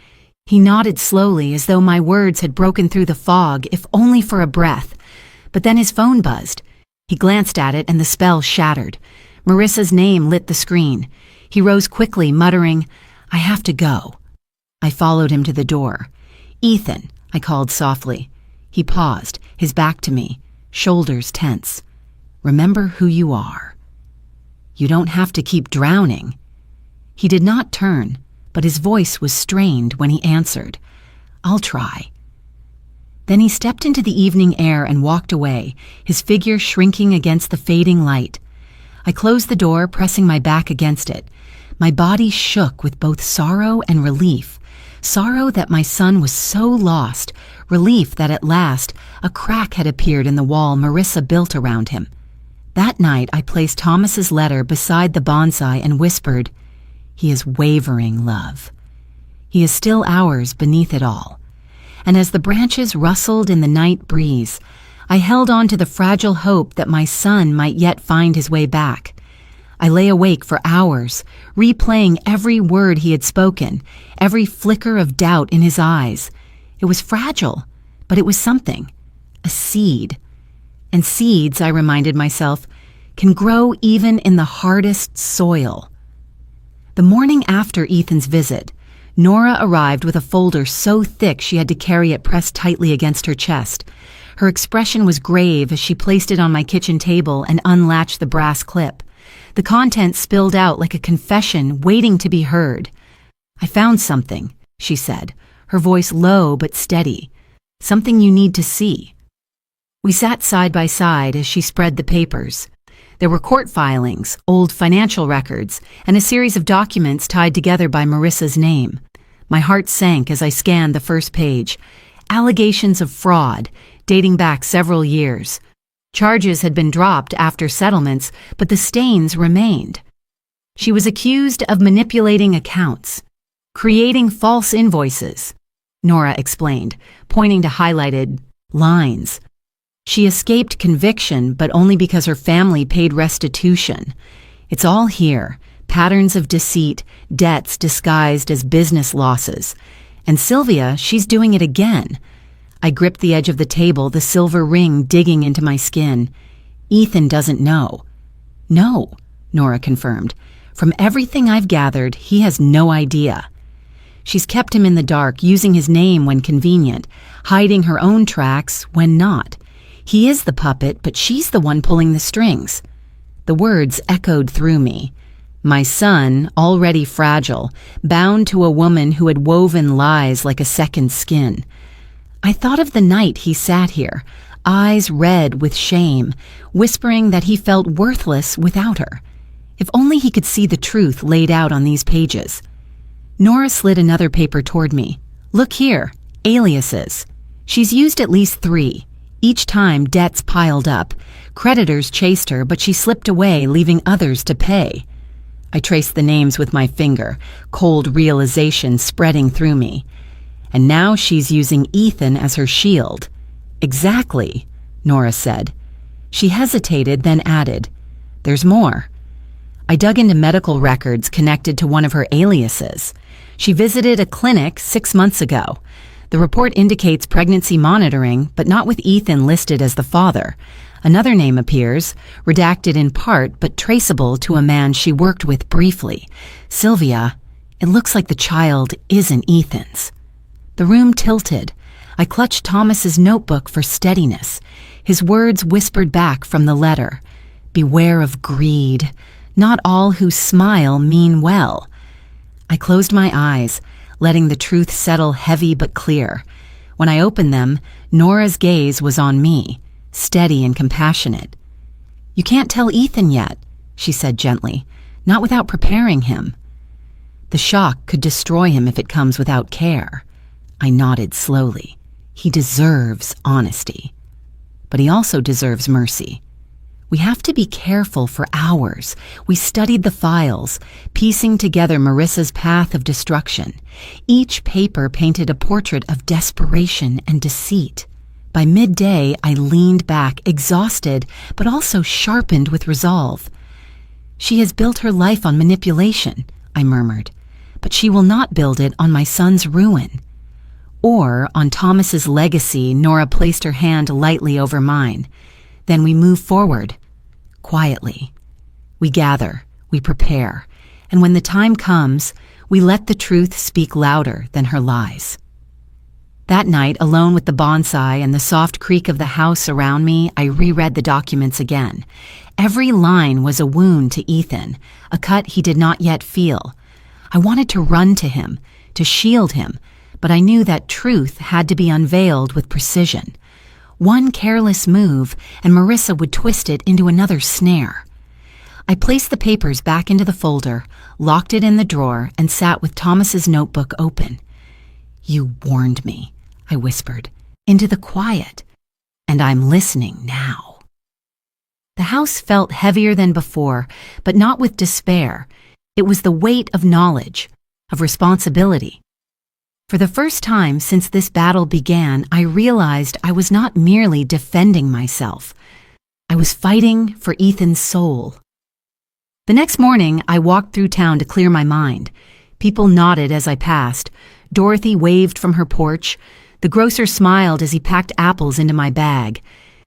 He nodded slowly, as though my words had broken through the fog, if only for a breath. But then his phone buzzed. He glanced at it, and the spell shattered. Marissa's name lit the screen. He rose quickly, muttering, "I have to go." I followed him to the door. "Ethan," I called softly. He paused, his back to me, shoulders tense. "Remember who you are. You don't have to keep drowning." He did not turn, but his voice was strained when he answered, "I'll try." Then he stepped into the evening air and walked away, his figure shrinking against the fading light. I closed the door, pressing my back against it. My body shook with both sorrow and relief. Sorrow that my son was so lost, relief that at last a crack had appeared in the wall Marissa built around him. That night I placed Thomas's letter beside the bonsai and whispered, "He is wavering, love. He is still ours beneath it all." And as the branches rustled in the night breeze, I held on to the fragile hope that my son might yet find his way back. I lay awake for hours, replaying every word he had spoken, every flicker of doubt in his eyes. It was fragile, but it was something, a seed. And seeds, I reminded myself, can grow even in the hardest soil. The morning after Ethan's visit, Nora arrived with a folder so thick she had to carry it pressed tightly against her chest. Her expression was grave as she placed it on my kitchen table and unlatched the brass clip. The contents spilled out like a confession waiting to be heard. "I found something," she said, her voice low but steady. "Something you need to see." We sat side by side as she spread the papers. There were court filings, old financial records, and a series of documents tied together by Marissa's name. My heart sank as I scanned the first page. Allegations of fraud, dating back several years. Charges had been dropped after settlements, but the stains remained. She was accused of manipulating accounts, creating false invoices, Nora explained, pointing to highlighted lines. She escaped conviction, but only because her family paid restitution. It's all here, patterns of deceit, debts disguised as business losses. And Sylvia, she's doing it again. I gripped the edge of the table, the silver ring digging into my skin. Ethan doesn't know. No, Nora confirmed. From everything I've gathered, he has no idea. She's kept him in the dark, using his name when convenient, hiding her own tracks when not. He is the puppet, but she's the one pulling the strings. The words echoed through me. My son, already fragile, bound to a woman who had woven lies like a second skin. I thought of the night he sat here, eyes red with shame, whispering that he felt worthless without her. If only he could see the truth laid out on these pages. Nora slid another paper toward me. Look here, aliases. She's used at least 3. Each time debts piled up. Creditors chased her, but she slipped away, leaving others to pay. I traced the names with my finger, cold realization spreading through me. And now she's using Ethan as her shield. Exactly, Nora said. She hesitated, then added, There's more. I dug into medical records connected to one of her aliases. She visited a clinic 6 months ago. The report indicates pregnancy monitoring, but not with Ethan listed as the father. Another name appears, redacted in part, but traceable to a man she worked with briefly. Sylvia, it looks like the child isn't Ethan's. The room tilted. I clutched Thomas's notebook for steadiness. His words whispered back from the letter. Beware of greed. Not all who smile mean well. I closed my eyes, letting the truth settle heavy but clear. When I opened them, Nora's gaze was on me, steady and compassionate. You can't tell Ethan yet, she said gently, not without preparing him. The shock could destroy him if it comes without care. I nodded slowly. He deserves honesty. But he also deserves mercy. We have to be careful for hours. We studied the files, piecing together Marissa's path of destruction. Each paper painted a portrait of desperation and deceit. By midday, I leaned back, exhausted, but also sharpened with resolve. She has built her life on manipulation, I murmured, but she will not build it on my son's ruin. Or on Thomas's legacy. Nora placed her hand lightly over mine. Then we move forward. Quietly. We gather, we prepare, and when the time comes, we let the truth speak louder than her lies. That night, alone with the bonsai and the soft creak of the house around me, I reread the documents again. Every line was a wound to Ethan, a cut he did not yet feel. I wanted to run to him, to shield him, but I knew that truth had to be unveiled with precision. One careless move, and Marissa would twist it into another snare. I placed the papers back into the folder, locked it in the drawer, and sat with Thomas's notebook open. You warned me, I whispered, into the quiet, and I'm listening now. The house felt heavier than before, but not with despair. It was the weight of knowledge, of responsibility. For the first time since this battle began, I realized I was not merely defending myself. I was fighting for Ethan's soul. The next morning, I walked through town to clear my mind. People nodded as I passed. Dorothy waved from her porch. The grocer smiled as he packed apples into my bag.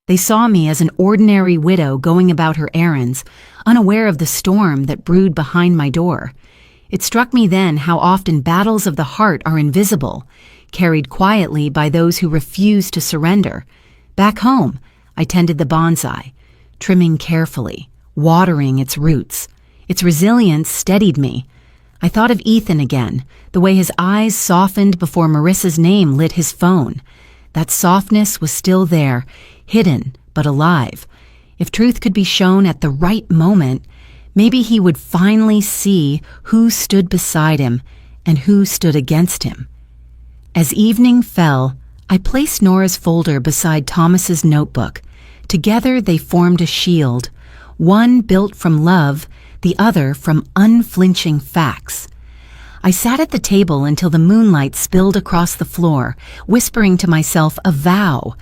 They saw me as an ordinary widow going about her errands, unaware of the storm that brewed behind my door. It struck me then how often battles of the heart are invisible, carried quietly by those who refuse to surrender. Back home, I tended the bonsai, trimming carefully, watering its roots. Its resilience steadied me. I thought of Ethan again, the way his eyes softened before Marissa's name lit his phone. That softness was still there, hidden but alive. If truth could be shown at the right moment, maybe he would finally see who stood beside him and who stood against him. As evening fell, I placed Nora's folder beside Thomas's notebook, Together they formed a shield, one built from love, the other from unflinching facts. I sat at the table until the moonlight spilled across the floor, whispering to myself a vow.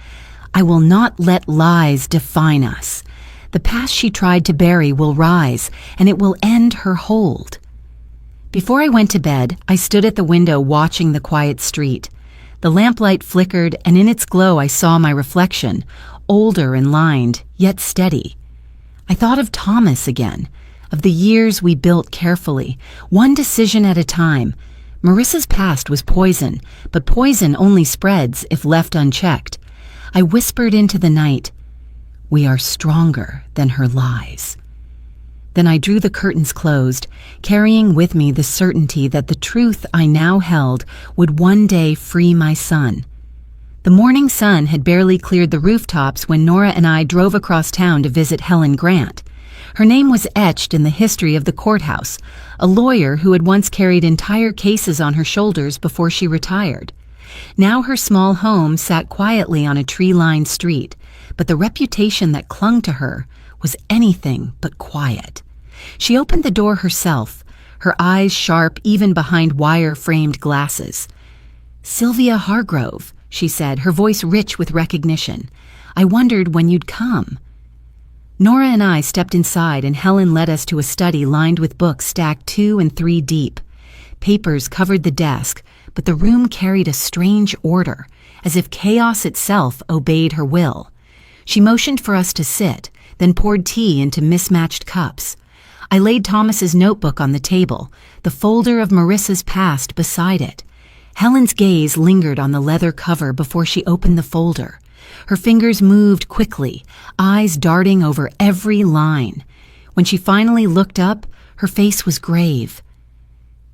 I will not let lies define us. The past she tried to bury will rise, and it will end her hold. Before I went to bed, I stood at the window watching the quiet street. The lamplight flickered, and in its glow I saw my reflection, older and lined, yet steady. I thought of Thomas again, of the years we built carefully, one decision at a time. Marissa's past was poison, but poison only spreads if left unchecked. I whispered into the night, "We are stronger than her lies." Then I drew the curtains closed, carrying with me the certainty that the truth I now held would one day free my son. The morning sun had barely cleared the rooftops when Nora and I drove across town to visit Helen Grant. Her name was etched in the history of the courthouse, a lawyer who had once carried entire cases on her shoulders before she retired. Now her small home sat quietly on a tree-lined street, but the reputation that clung to her was anything but quiet. She opened the door herself, her eyes sharp even behind wire-framed glasses. "Sylvia Hargrove," she said, her voice rich with recognition. "I wondered when you'd come." Nora and I stepped inside, and Helen led us to a study lined with books stacked 2 and 3 deep. Papers covered the desk, but the room carried a strange order, as if chaos itself obeyed her will. She motioned for us to sit, then poured tea into mismatched cups. I laid Thomas's notebook on the table, the folder of Marissa's past beside it. Helen's gaze lingered on the leather cover before she opened the folder. Her fingers moved quickly, eyes darting over every line. When she finally looked up, her face was grave.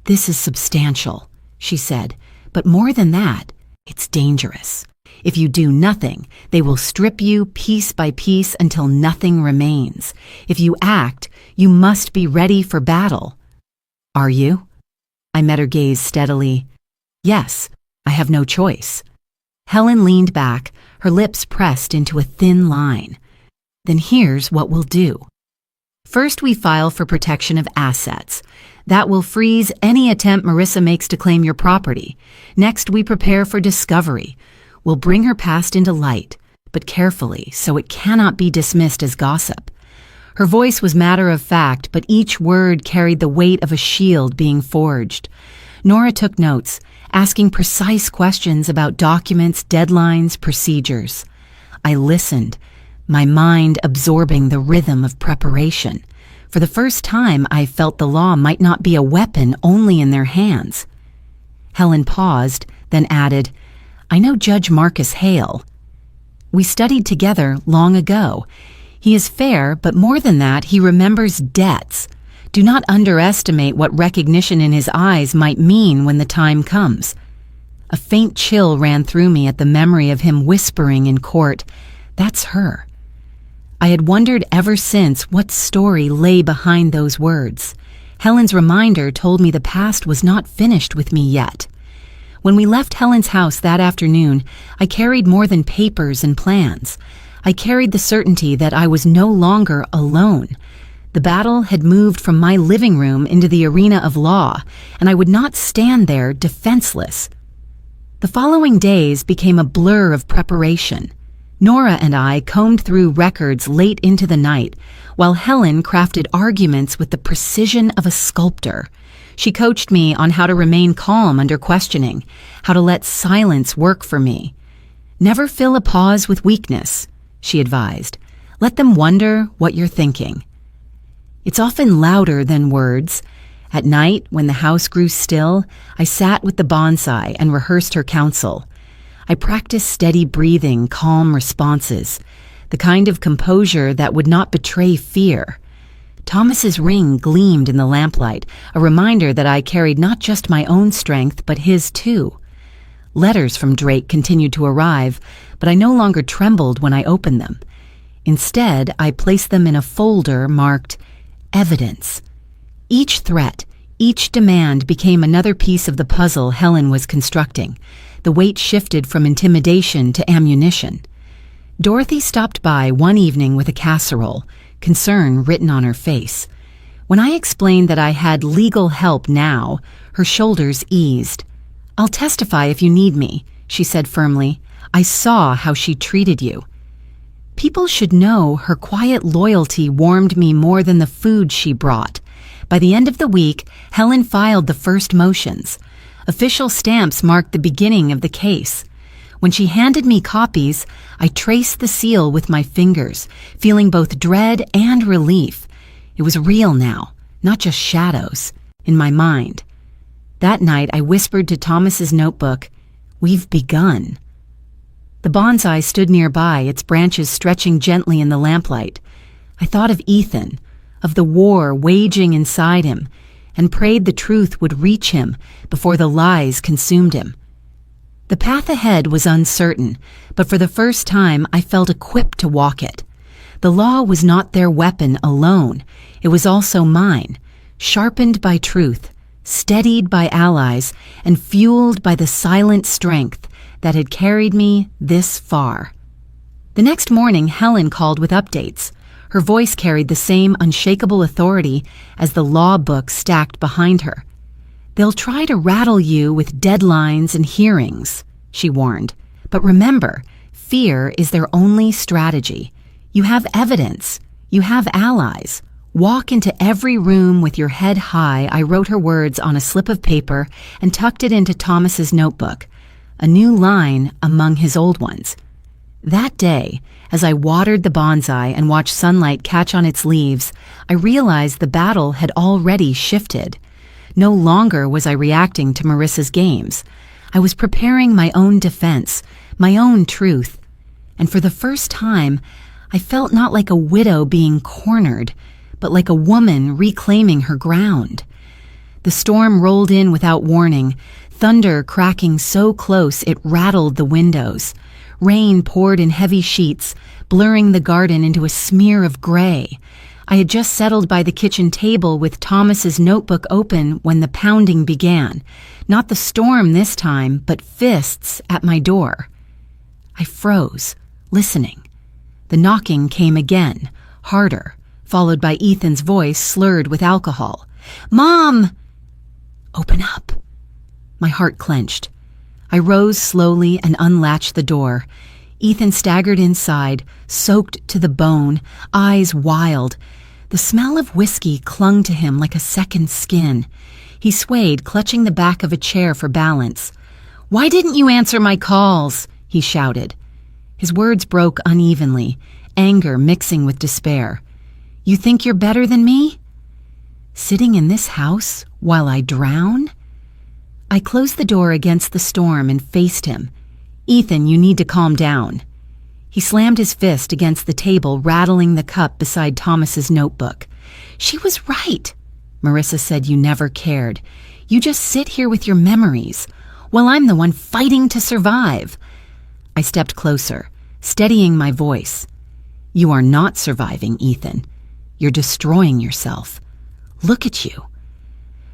"This is substantial," she said, "but more than that, it's dangerous. If you do nothing, they will strip you piece by piece until nothing remains. If you act, you must be ready for battle." "Are you?" I met her gaze steadily. "Yes, I have no choice." Helen leaned back, her lips pressed into a thin line. "Then here's what we'll do. First, we file for protection of assets. That will freeze any attempt Marissa makes to claim your property. Next, we prepare for discovery. We'll bring her past into light, but carefully, so it cannot be dismissed as gossip." Her voice was matter of fact, but each word carried the weight of a shield being forged. Nora took notes, asking precise questions about documents, deadlines, procedures. I listened, my mind absorbing the rhythm of preparation. For the first time, I felt the law might not be a weapon only in their hands. Helen paused, then added, "I know Judge Marcus Hale. We studied together long ago. He is fair, but more than that, he remembers debts. Do not underestimate what recognition in his eyes might mean when the time comes." A faint chill ran through me at the memory of him whispering in court, "That's her." I had wondered ever since what story lay behind those words. Helen's reminder told me the past was not finished with me yet. When we left Helen's house that afternoon, I carried more than papers and plans. I carried the certainty that I was no longer alone. The battle had moved from my living room into the arena of law, and I would not stand there defenseless. The following days became a blur of preparation. Nora and I combed through records late into the night, while Helen crafted arguments with the precision of a sculptor. She coached me on how to remain calm under questioning, how to let silence work for me. "Never fill a pause with weakness," she advised. "Let them wonder what you're thinking." It's often louder than words. At night, when the house grew still, I sat with the bonsai and rehearsed her counsel. I practiced steady breathing, calm responses, the kind of composure that would not betray fear. Thomas's ring gleamed in the lamplight, a reminder that I carried not just my own strength, but his too. Letters from Drake continued to arrive, but I no longer trembled when I opened them. Instead, I placed them in a folder marked evidence. Each threat, each demand became another piece of the puzzle Helen was constructing. The weight shifted from intimidation to ammunition. Dorothy stopped by one evening with a casserole, concern written on her face. When I explained that I had legal help now, her shoulders eased. "I'll testify if you need me," she said firmly. "I saw how she treated you." People should know her quiet loyalty warmed me more than the food she brought. By the end of the week, Helen filed the first motions. Official stamps marked the beginning of the case. When she handed me copies, I traced the seal with my fingers, feeling both dread and relief. It was real now, not just shadows, in my mind. That night, I whispered to Thomas's notebook, "We've begun." The bonsai stood nearby, its branches stretching gently in the lamplight. I thought of Ethan, of the war waging inside him, and prayed the truth would reach him before the lies consumed him. The path ahead was uncertain, but for the first time I felt equipped to walk it. The law was not their weapon alone. It was also mine, sharpened by truth, steadied by allies, and fueled by the silent strength that had carried me this far. The next morning, Helen called with updates. Her voice carried the same unshakable authority as the law book stacked behind her. "They'll try to rattle you with deadlines and hearings," she warned. "But remember, fear is their only strategy. You have evidence. You have allies. Walk into every room with your head high." I wrote her words on a slip of paper and tucked it into Thomas's notebook, a new line among his old ones. That day, as I watered the bonsai and watched sunlight catch on its leaves, I realized the battle had already shifted. No longer was I reacting to Marissa's games. I was preparing my own defense, my own truth. And for the first time, I felt not like a widow being cornered, but like a woman reclaiming her ground. The storm rolled in without warning, thunder cracking so close it rattled the windows. Rain poured in heavy sheets, blurring the garden into a smear of gray. I had just settled by the kitchen table with Thomas's notebook open when the pounding began. Not the storm this time, but fists at my door. I froze, listening. The knocking came again, harder, followed by Ethan's voice slurred with alcohol. "Mom!" "Open up." My heart clenched. I rose slowly and unlatched the door. Ethan staggered inside, soaked to the bone, eyes wild. The smell of whiskey clung to him like a second skin. He swayed, clutching the back of a chair for balance. "Why didn't you answer my calls?" he shouted. His words broke unevenly, anger mixing with despair. "You think you're better than me? Sitting in this house while I drown?" I closed the door against the storm and faced him. "Ethan, you need to calm down." He slammed his fist against the table, rattling the cup beside Thomas's notebook. "She was right. Marissa said you never cared. You just sit here with your memories, while I'm the one fighting to survive." I stepped closer, steadying my voice. "You are not surviving, Ethan. You're destroying yourself. Look at you."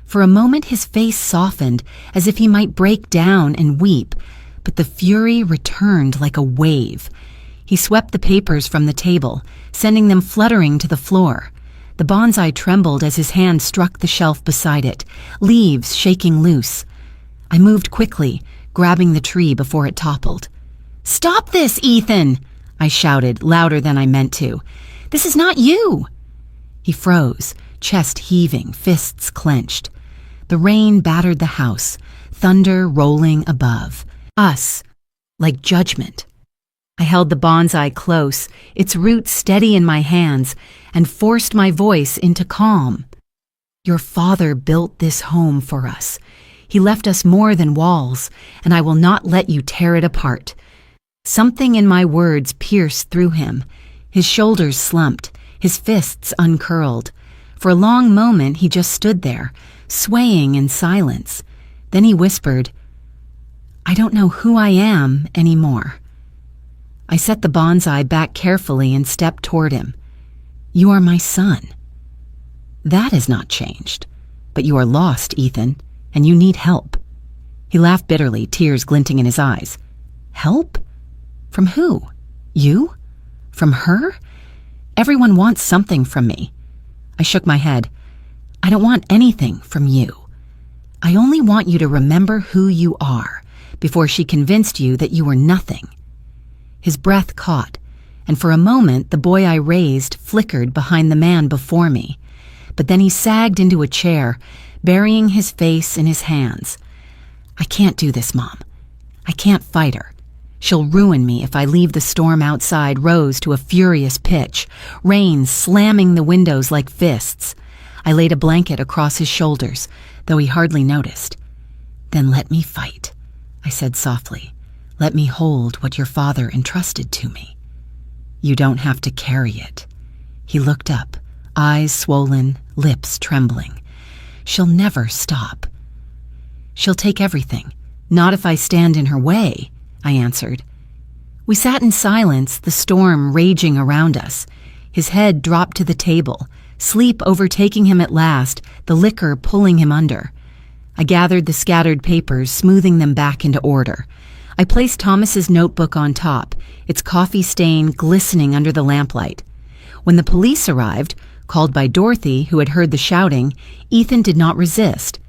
For a moment his face softened, as if he might break down and weep, but the fury returned like a wave. He swept the papers from the table, sending them fluttering to the floor. The bonsai trembled as his hand struck the shelf beside it, leaves shaking loose. I moved quickly, grabbing the tree before it toppled. "Stop this, Ethan!" I shouted, louder than I meant to. "This is not you!" He froze, chest heaving, fists clenched. The rain battered the house, thunder rolling above. Us, like judgment. I held the bonsai close, its roots steady in my hands, and forced my voice into calm. "Your father built this home for us. He left us more than walls, and I will not let you tear it apart." Something in my words pierced through him. His shoulders slumped, his fists uncurled. For a long moment he just stood there, swaying in silence. Then he whispered, "I don't know who I am anymore." I set the bonsai back carefully and stepped toward him. "You are my son." "That has not changed. But you are lost, Ethan, and you need help." He laughed bitterly, tears glinting in his eyes. "Help? From who?" You? From her? Everyone wants something from me. I shook my head. I don't want anything from you. I only want you to remember who you are before she convinced you that you were nothing. His breath caught, and for a moment the boy I raised flickered behind the man before me. But then he sagged into a chair, burying his face in his hands. I can't do this, Mom. I can't fight her. She'll ruin me if I leave. The storm outside rose to a furious pitch, rain slamming the windows like fists. I laid a blanket across his shoulders, though he hardly noticed. Then let me fight, I said softly. Let me hold what your father entrusted to me. You don't have to carry it. He looked up, eyes swollen, lips trembling. She'll never stop. She'll take everything, not if I stand in her way, I answered. We sat in silence, the storm raging around us. His head dropped to the table, sleep overtaking him at last, the liquor pulling him under. I gathered the scattered papers, smoothing them back into order. I placed Thomas's notebook on top, its coffee stain glistening under the lamplight. When the police arrived, called by Dorothy, who had heard the shouting, Ethan did not resist.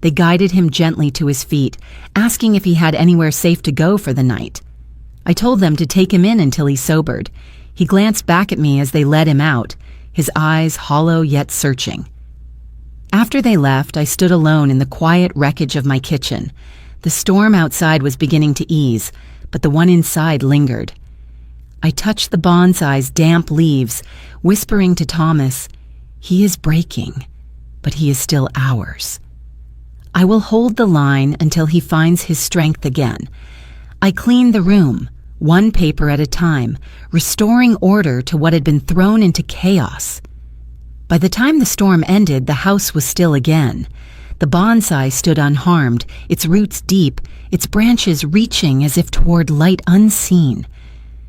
They guided him gently to his feet, asking if he had anywhere safe to go for the night. I told them to take him in until he sobered. He glanced back at me as they led him out, his eyes hollow yet searching. After they left, I stood alone in the quiet wreckage of my kitchen. The storm outside was beginning to ease, but the one inside lingered. I touched the bonsai's damp leaves, whispering to Thomas, "He is breaking, but he is still ours. I will hold the line until he finds his strength again." I cleaned the room, one paper at a time, restoring order to what had been thrown into chaos. By the time the storm ended, the house was still again. The bonsai stood unharmed, its roots deep, its branches reaching as if toward light unseen.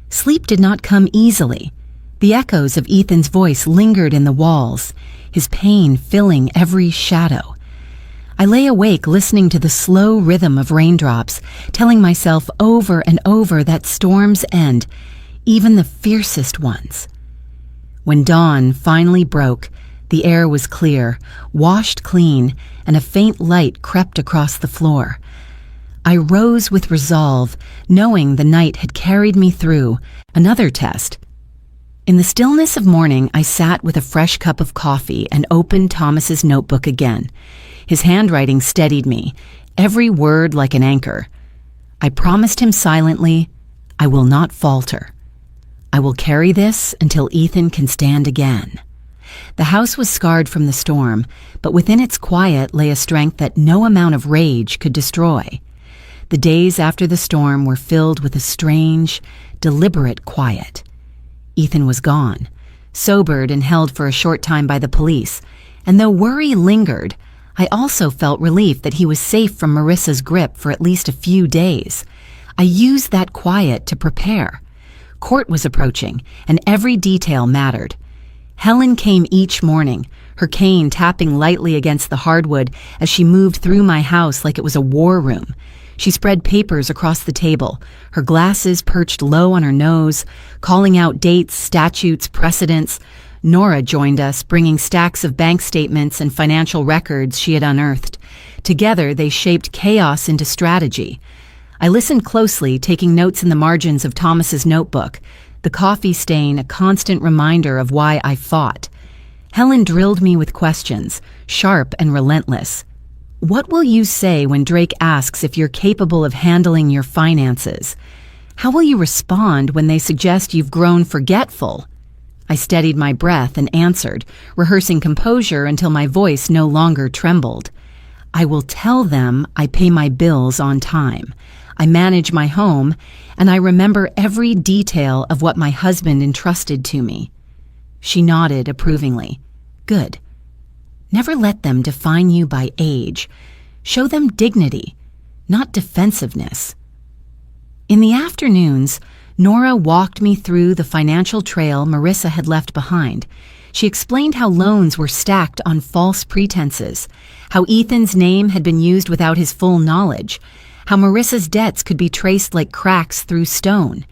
Sleep did not come easily. The echoes of Ethan's voice lingered in the walls, his pain filling every shadow. I lay awake listening to the slow rhythm of raindrops, telling myself over and over that storms end, even the fiercest ones. When dawn finally broke, the air was clear, washed clean, and a faint light crept across the floor. I rose with resolve, knowing the night had carried me through another test. In the stillness of morning, I sat with a fresh cup of coffee and opened Thomas's notebook again. His handwriting steadied me, every word like an anchor. I promised him silently, I will not falter. I will carry this until Ethan can stand again. The house was scarred from the storm, but within its quiet lay a strength that no amount of rage could destroy. The days after the storm were filled with a strange, deliberate quiet. Ethan was gone, sobered and held for a short time by the police, and though worry lingered, I also felt relief that he was safe from Marissa's grip for at least a few days. I used that quiet to prepare. Court was approaching, and every detail mattered. Helen came each morning, her cane tapping lightly against the hardwood as she moved through my house like it was a war room. She spread papers across the table, her glasses perched low on her nose, calling out dates, statutes, precedents. Nora joined us, bringing stacks of bank statements and financial records she had unearthed. Together, they shaped chaos into strategy. I listened closely, taking notes in the margins of Thomas's notebook, the coffee stain a constant reminder of why I fought. Helen drilled me with questions, sharp and relentless. What will you say when Drake asks if you're capable of handling your finances? How will you respond when they suggest you've grown forgetful? I steadied my breath and answered, rehearsing composure until my voice no longer trembled. I will tell them I pay my bills on time. I manage my home, and I remember every detail of what my husband entrusted to me. She nodded approvingly. Good. Never let them define you by age. Show them dignity, not defensiveness. In the afternoons, Nora walked me through the financial trail Marissa had left behind. She explained how loans were stacked on false pretenses, how Ethan's name had been used without his full knowledge, how Marissa's debts could be traced like cracks through stone.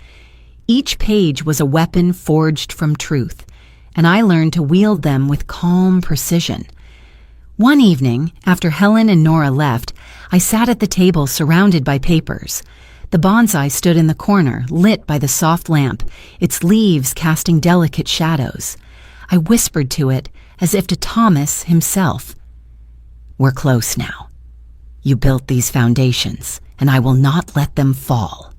Each page was a weapon forged from truth, and I learned to wield them with calm precision. One evening, after Helen and Nora left, I sat at the table surrounded by papers. The bonsai stood in the corner, lit by the soft lamp, its leaves casting delicate shadows. I whispered to it, as if to Thomas himself. "We're close now. You built these foundations, and I will not let them fall."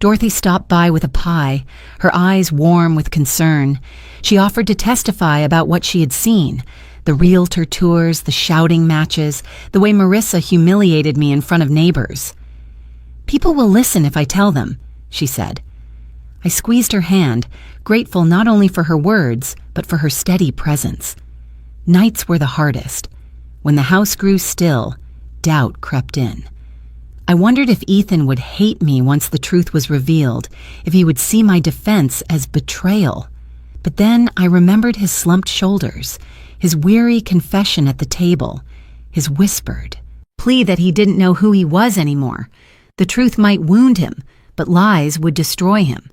Dorothy stopped by with a pie, her eyes warm with concern. She offered to testify about what she had seen, the realtor tours, the shouting matches, the way Marissa humiliated me in front of neighbors. "People will listen if I tell them," she said. I squeezed her hand, grateful not only for her words, but for her steady presence. Nights were the hardest. When the house grew still, doubt crept in. I wondered if Ethan would hate me once the truth was revealed, if he would see my defense as betrayal. But then I remembered his slumped shoulders, his weary confession at the table, his whispered plea that he didn't know who he was anymore. The truth might wound him, but lies would destroy him.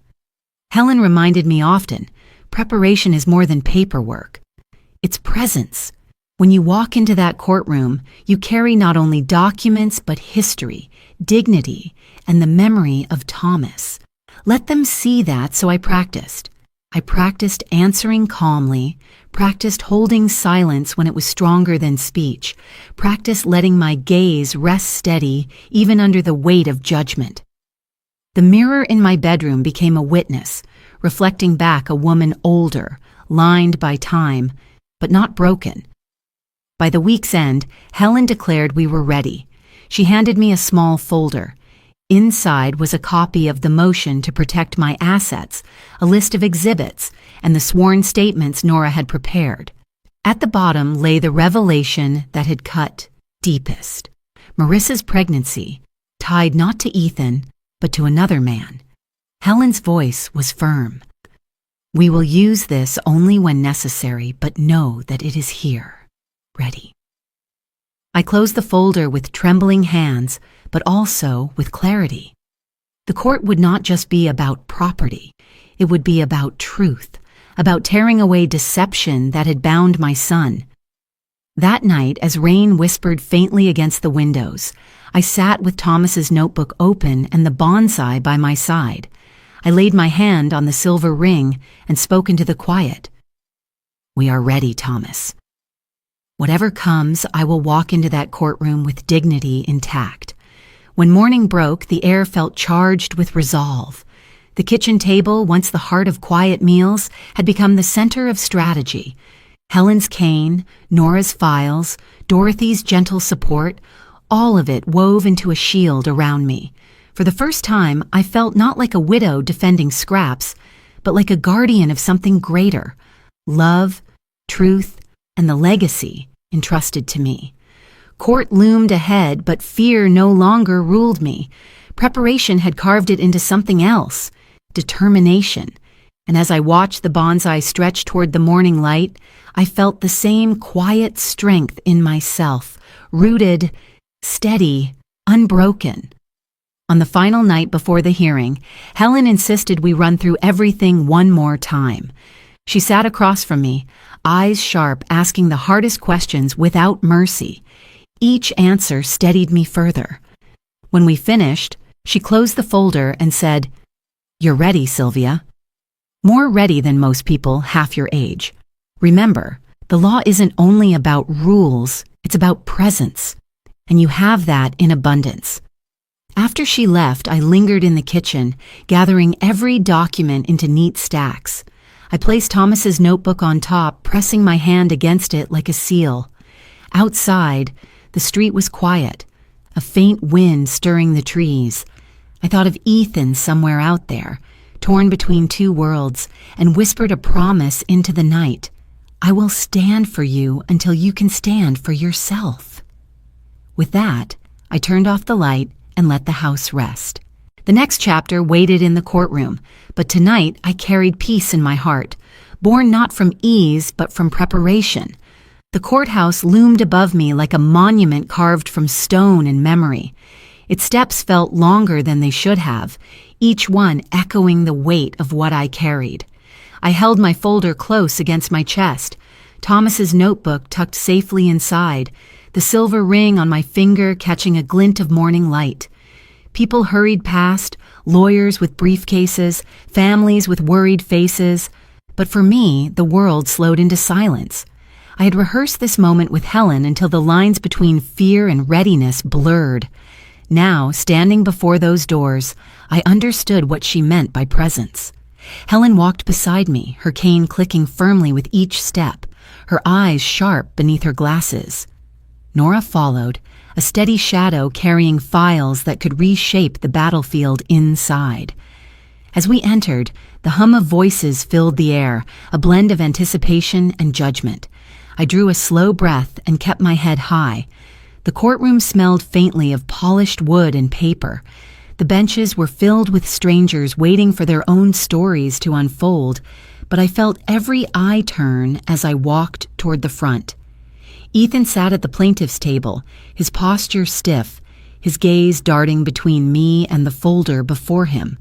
Helen reminded me often, preparation is more than paperwork. It's presence. When you walk into that courtroom, you carry not only documents but history, dignity, and the memory of Thomas. Let them see that, so I practiced. I practiced answering calmly, practiced holding silence when it was stronger than speech, practiced letting my gaze rest steady even under the weight of judgment. The mirror in my bedroom became a witness, reflecting back a woman older, lined by time, but not broken. By the week's end, Helen declared we were ready. She handed me a small folder. Inside was a copy of the motion to protect my assets, a list of exhibits, and the sworn statements Nora had prepared. At the bottom lay the revelation that had cut deepest. Marissa's pregnancy, tied not to Ethan, but to another man. Helen's voice was firm. "We will use this only when necessary, but know that it is here. Ready." I closed the folder with trembling hands, but also with clarity. The court would not just be about property. It would be about truth, about tearing away deception that had bound my son. That night, as rain whispered faintly against the windows, I sat with Thomas's notebook open and the bonsai by my side. I laid my hand on the silver ring and spoke into the quiet. "We are ready, Thomas. Whatever comes, I will walk into that courtroom with dignity intact." When morning broke, the air felt charged with resolve. The kitchen table, once the heart of quiet meals, had become the center of strategy. Helen's cane, Nora's files, Dorothy's gentle support, all of it wove into a shield around me. For the first time, I felt not like a widow defending scraps, but like a guardian of something greater: love, truth, and the legacy entrusted to me. Court loomed ahead, but fear no longer ruled me. Preparation had carved it into something else: determination. And as I watched the bonsai stretch toward the morning light, I felt the same quiet strength in myself, rooted, steady, unbroken. On the final night before the hearing, Helen insisted we run through everything one more time. She sat across from me, eyes sharp, asking the hardest questions without mercy. Each answer steadied me further. When we finished, she closed the folder and said, "You're ready, Sylvia." More ready than most people half your age. Remember, the law isn't only about rules, it's about presence. And you have that in abundance. After she left, I lingered in the kitchen, gathering every document into neat stacks. I placed Thomas's notebook on top, pressing my hand against it like a seal. Outside, the street was quiet, a faint wind stirring the trees. I thought of Ethan somewhere out there, torn between two worlds, and whispered a promise into the night. "I will stand for you until you can stand for yourself." With that, I turned off the light and let the house rest. The next chapter waited in the courtroom, but tonight I carried peace in my heart, born not from ease but from preparation. The courthouse loomed above me like a monument carved from stone and memory. Its steps felt longer than they should have, each one echoing the weight of what I carried. I held my folder close against my chest, Thomas's notebook tucked safely inside, the silver ring on my finger catching a glint of morning light. People hurried past, lawyers with briefcases, families with worried faces. But for me, the world slowed into silence. I had rehearsed this moment with Helen until the lines between fear and readiness blurred. Now, standing before those doors, I understood what she meant by presence. Helen walked beside me, her cane clicking firmly with each step, her eyes sharp beneath her glasses. Nora followed, a steady shadow carrying files that could reshape the battlefield inside. As we entered, the hum of voices filled the air, a blend of anticipation and judgment. I drew a slow breath and kept my head high. The courtroom smelled faintly of polished wood and paper. The benches were filled with strangers waiting for their own stories to unfold, but I felt every eye turn as I walked toward the front. Ethan sat at the plaintiff's table, his posture stiff, his gaze darting between me and the folder before him.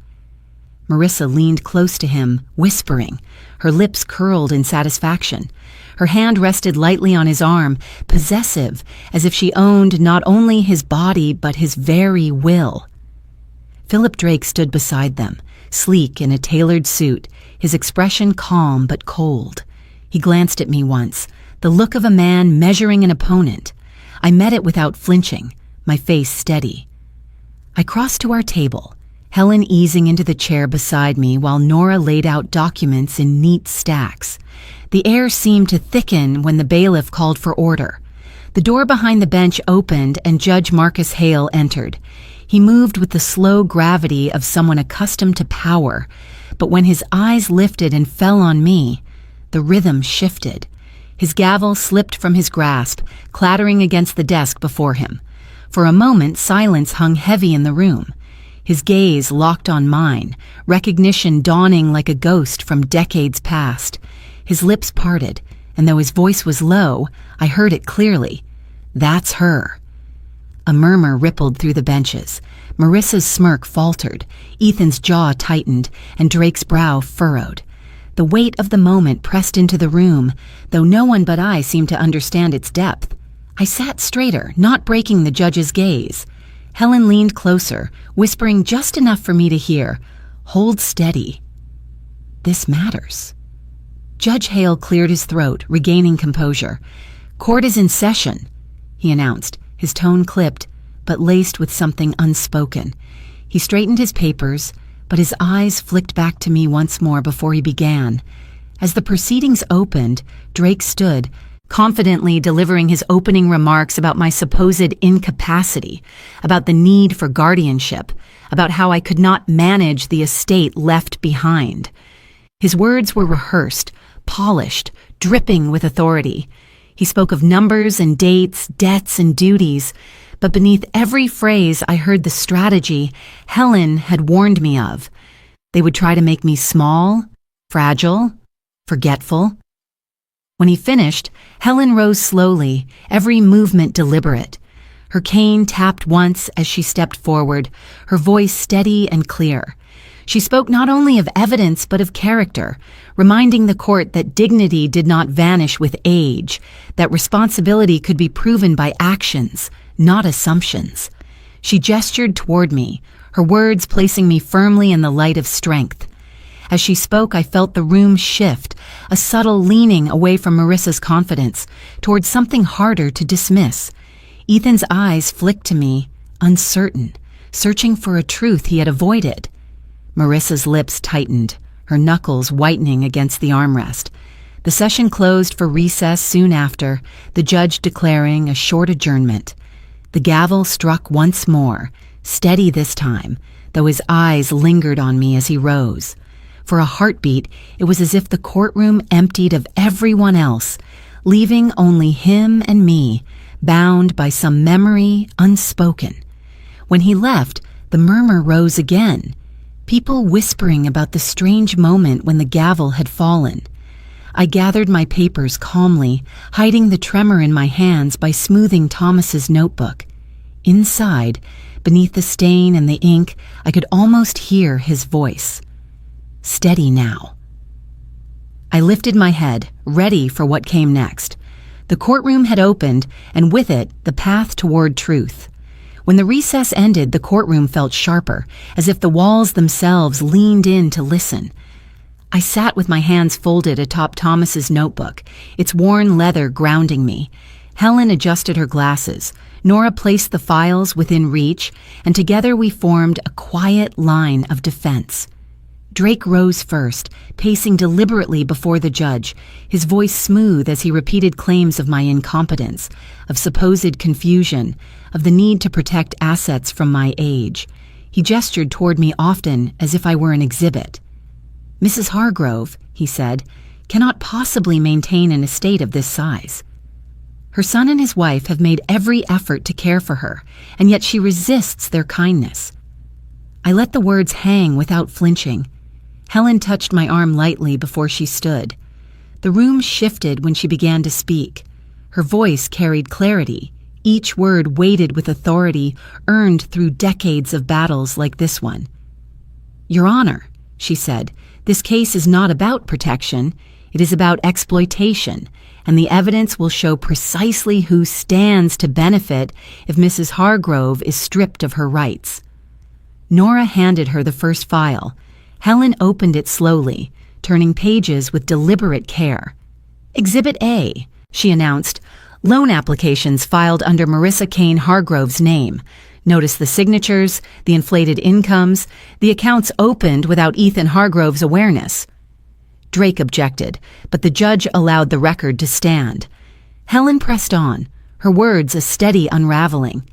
Marissa leaned close to him, whispering, her lips curled in satisfaction. Her hand rested lightly on his arm, possessive, as if she owned not only his body but his very will. Philip Drake stood beside them, sleek in a tailored suit, his expression calm but cold. He glanced at me once, the look of a man measuring an opponent. I met it without flinching, my face steady. I crossed to our table, Helen easing into the chair beside me while Nora laid out documents in neat stacks. The air seemed to thicken when the bailiff called for order. The door behind the bench opened and Judge Marcus Hale entered. He moved with the slow gravity of someone accustomed to power, but when his eyes lifted and fell on me, the rhythm shifted. His gavel slipped from his grasp, clattering against the desk before him. For a moment, silence hung heavy in the room. His gaze locked on mine, recognition dawning like a ghost from decades past. His lips parted, and though his voice was low, I heard it clearly. "That's her." A murmur rippled through the benches. Marissa's smirk faltered, Ethan's jaw tightened, and Drake's brow furrowed. The weight of the moment pressed into the room, though no one but I seemed to understand its depth. I sat straighter, not breaking the judge's gaze. Helen leaned closer, whispering just enough for me to hear, "Hold steady. This matters." Judge Hale cleared his throat, regaining composure. "Court is in session," he announced, his tone clipped, but laced with something unspoken. He straightened his papers, but his eyes flicked back to me once more before he began. As the proceedings opened, Drake stood, confidently delivering his opening remarks about my supposed incapacity, about the need for guardianship, about how I could not manage the estate left behind. His words were rehearsed, polished, dripping with authority. He spoke of numbers and dates, debts and duties, but beneath every phrase I heard the strategy Helen had warned me of. They would try to make me small, fragile, forgetful. When he finished, Helen rose slowly, every movement deliberate. Her cane tapped once as she stepped forward, her voice steady and clear. She spoke not only of evidence but of character, reminding the court that dignity did not vanish with age, that responsibility could be proven by actions, not assumptions. She gestured toward me, her words placing me firmly in the light of strength. As she spoke, I felt the room shift, a subtle leaning away from Marissa's confidence, towards something harder to dismiss. Ethan's eyes flicked to me, uncertain, searching for a truth he had avoided. Marissa's lips tightened, her knuckles whitening against the armrest. The session closed for recess soon after, the judge declaring a short adjournment. The gavel struck once more, steady this time, though his eyes lingered on me as he rose. For a heartbeat, it was as if the courtroom emptied of everyone else, leaving only him and me, bound by some memory unspoken. When he left, the murmur rose again, people whispering about the strange moment when the gavel had fallen. I gathered my papers calmly, hiding the tremor in my hands by smoothing Thomas's notebook. Inside, Beneath the stain and the ink, I could almost hear his voice. "Steady now." I lifted my head, ready for what came next. The courtroom had opened, and with it, the path toward truth. When the recess ended, the courtroom felt sharper, as if the walls themselves leaned in to listen. I sat with my hands folded atop Thomas's notebook, its worn leather grounding me. Helen adjusted her glasses. Nora placed the files within reach, and together we formed a quiet line of defense. Drake rose first, pacing deliberately before the judge, his voice smooth as he repeated claims of my incompetence, of supposed confusion, of the need to protect assets from my age. He gestured toward me often as if I were an exhibit. "Mrs. Hargrove," he said, "cannot possibly maintain an estate of this size. Her son and his wife have made every effort to care for her, and yet she resists their kindness." I let the words hang without flinching. Helen touched my arm lightly before she stood. The room shifted when she began to speak. Her voice carried clarity, each word weighted with authority earned through decades of battles like this one. "Your Honor," she said, "this case is not about protection. It is about exploitation, and the evidence will show precisely who stands to benefit if Mrs. Hargrove is stripped of her rights." Nora handed her the first file. Helen opened it slowly, turning pages with deliberate care. "Exhibit A," she announced, "loan applications filed under Marissa Kane Hargrove's name. Notice the signatures, the inflated incomes, the accounts opened without Ethan Hargrove's awareness." Drake objected, but the judge allowed the record to stand. Helen pressed on, her words a steady unraveling.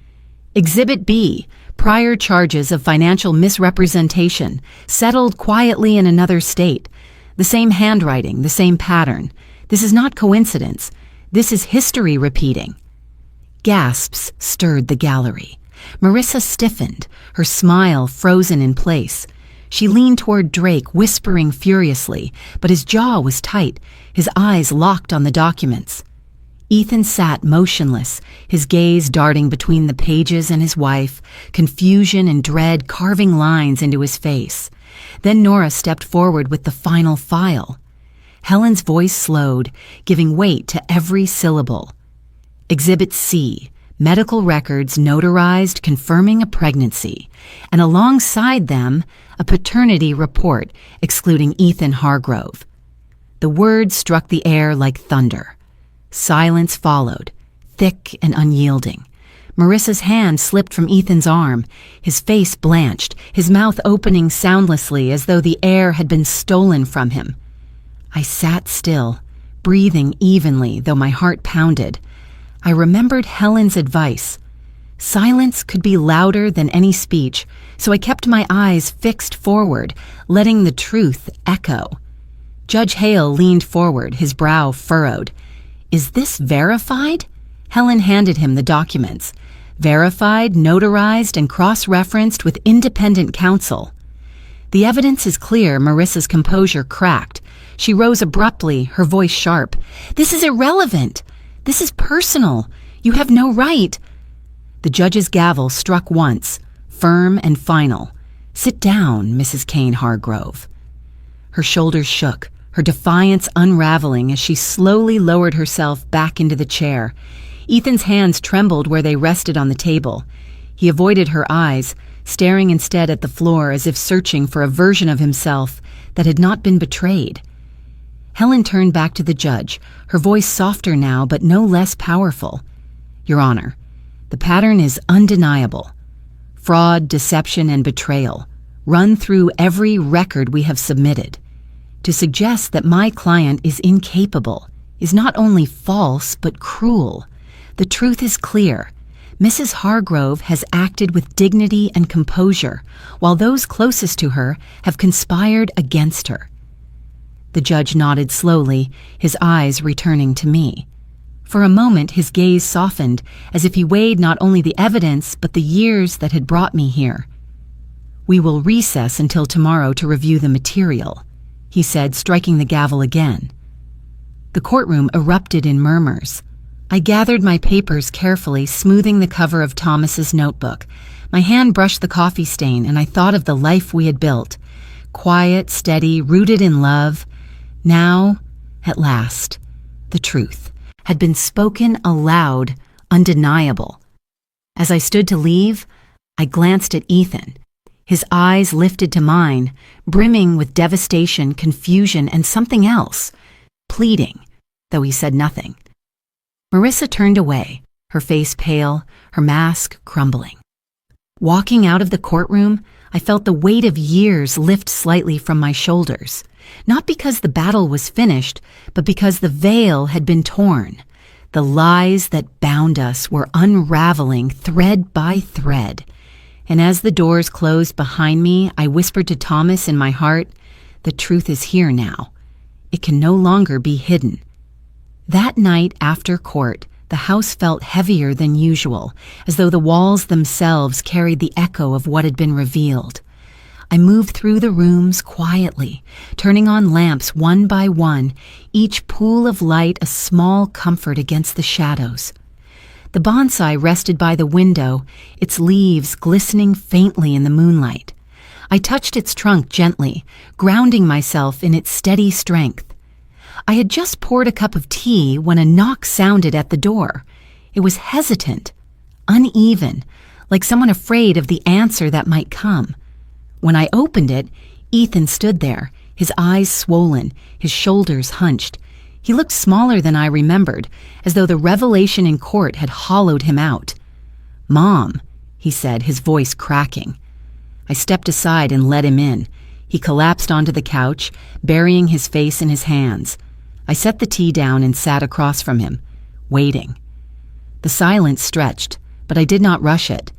"Exhibit B, prior charges of financial misrepresentation, settled quietly in another state. The same handwriting, the same pattern. This is not coincidence. This is history repeating." Gasps stirred the gallery. Marissa stiffened, her smile frozen in place. She leaned toward Drake, whispering furiously, but his jaw was tight, his eyes locked on the documents. Ethan sat motionless, his gaze darting between the pages and his wife, confusion and dread carving lines into his face. Then Nora stepped forward with the final file. Helen's voice slowed, giving weight to every syllable. "Exhibit C, medical records notarized confirming a pregnancy, and alongside them, a paternity report excluding Ethan Hargrove." The words struck the air like thunder. Silence followed, thick and unyielding. Marissa's hand slipped from Ethan's arm, his face blanched, his mouth opening soundlessly as though the air had been stolen from him. I sat still, breathing evenly though my heart pounded. I remembered Helen's advice. Silence could be louder than any speech, so I kept my eyes fixed forward, letting the truth echo. Judge Hale leaned forward, his brow furrowed. "Is this verified?" Helen handed him the documents. "Verified, notarized, and cross-referenced with independent counsel." "The evidence is clear." Marissa's composure cracked. She rose abruptly, her voice sharp. "This is irrelevant. This is personal. You have no right." The judge's gavel struck once, firm and final. "Sit down, Mrs. Kane Hargrove." Her shoulders shook, her defiance unraveling as she slowly lowered herself back into the chair. Ethan's hands trembled where they rested on the table. He avoided her eyes, staring instead at the floor as if searching for a version of himself that had not been betrayed. Helen turned back to the judge, her voice softer now but no less powerful. "Your Honor, the pattern is undeniable. Fraud, deception, and betrayal run through every record we have submitted. To suggest that my client is incapable is not only false but cruel. The truth is clear. Mrs. Hargrove has acted with dignity and composure, while those closest to her have conspired against her." The judge nodded slowly, his eyes returning to me. For a moment his gaze softened, as if he weighed not only the evidence but the years that had brought me here. "We will recess until tomorrow to review the material," he said, striking the gavel again. The courtroom erupted in murmurs. I gathered my papers carefully, smoothing the cover of Thomas's notebook. My hand brushed the coffee stain, and I thought of the life we had built. Quiet, steady, rooted in love. Now, at last, the truth had been spoken aloud, undeniable. As I stood to leave, I glanced at Ethan. His eyes lifted to mine, brimming with devastation, confusion, and something else, pleading, though he said nothing. Marissa turned away, her face pale, her mask crumbling. Walking out of the courtroom, I felt the weight of years lift slightly from my shoulders, not because the battle was finished, but because the veil had been torn. The lies that bound us were unraveling thread by thread. And as the doors closed behind me, I whispered to Thomas in my heart, "The truth is here now. It can no longer be hidden." That night after court, the house felt heavier than usual, as though the walls themselves carried the echo of what had been revealed. I moved through the rooms quietly, turning on lamps one by one, each pool of light a small comfort against the shadows. The bonsai rested by the window, its leaves glistening faintly in the moonlight. I touched its trunk gently, grounding myself in its steady strength. I had just poured a cup of tea when a knock sounded at the door. It was hesitant, uneven, like someone afraid of the answer that might come. When I opened it, Ethan stood there, his eyes swollen, his shoulders hunched. He looked smaller than I remembered, as though the revelation in court had hollowed him out. "Mom," he said, his voice cracking. I stepped aside and let him in. He collapsed onto the couch, burying his face in his hands. I set the tea down and sat across from him, waiting. The silence stretched, but I did not rush it.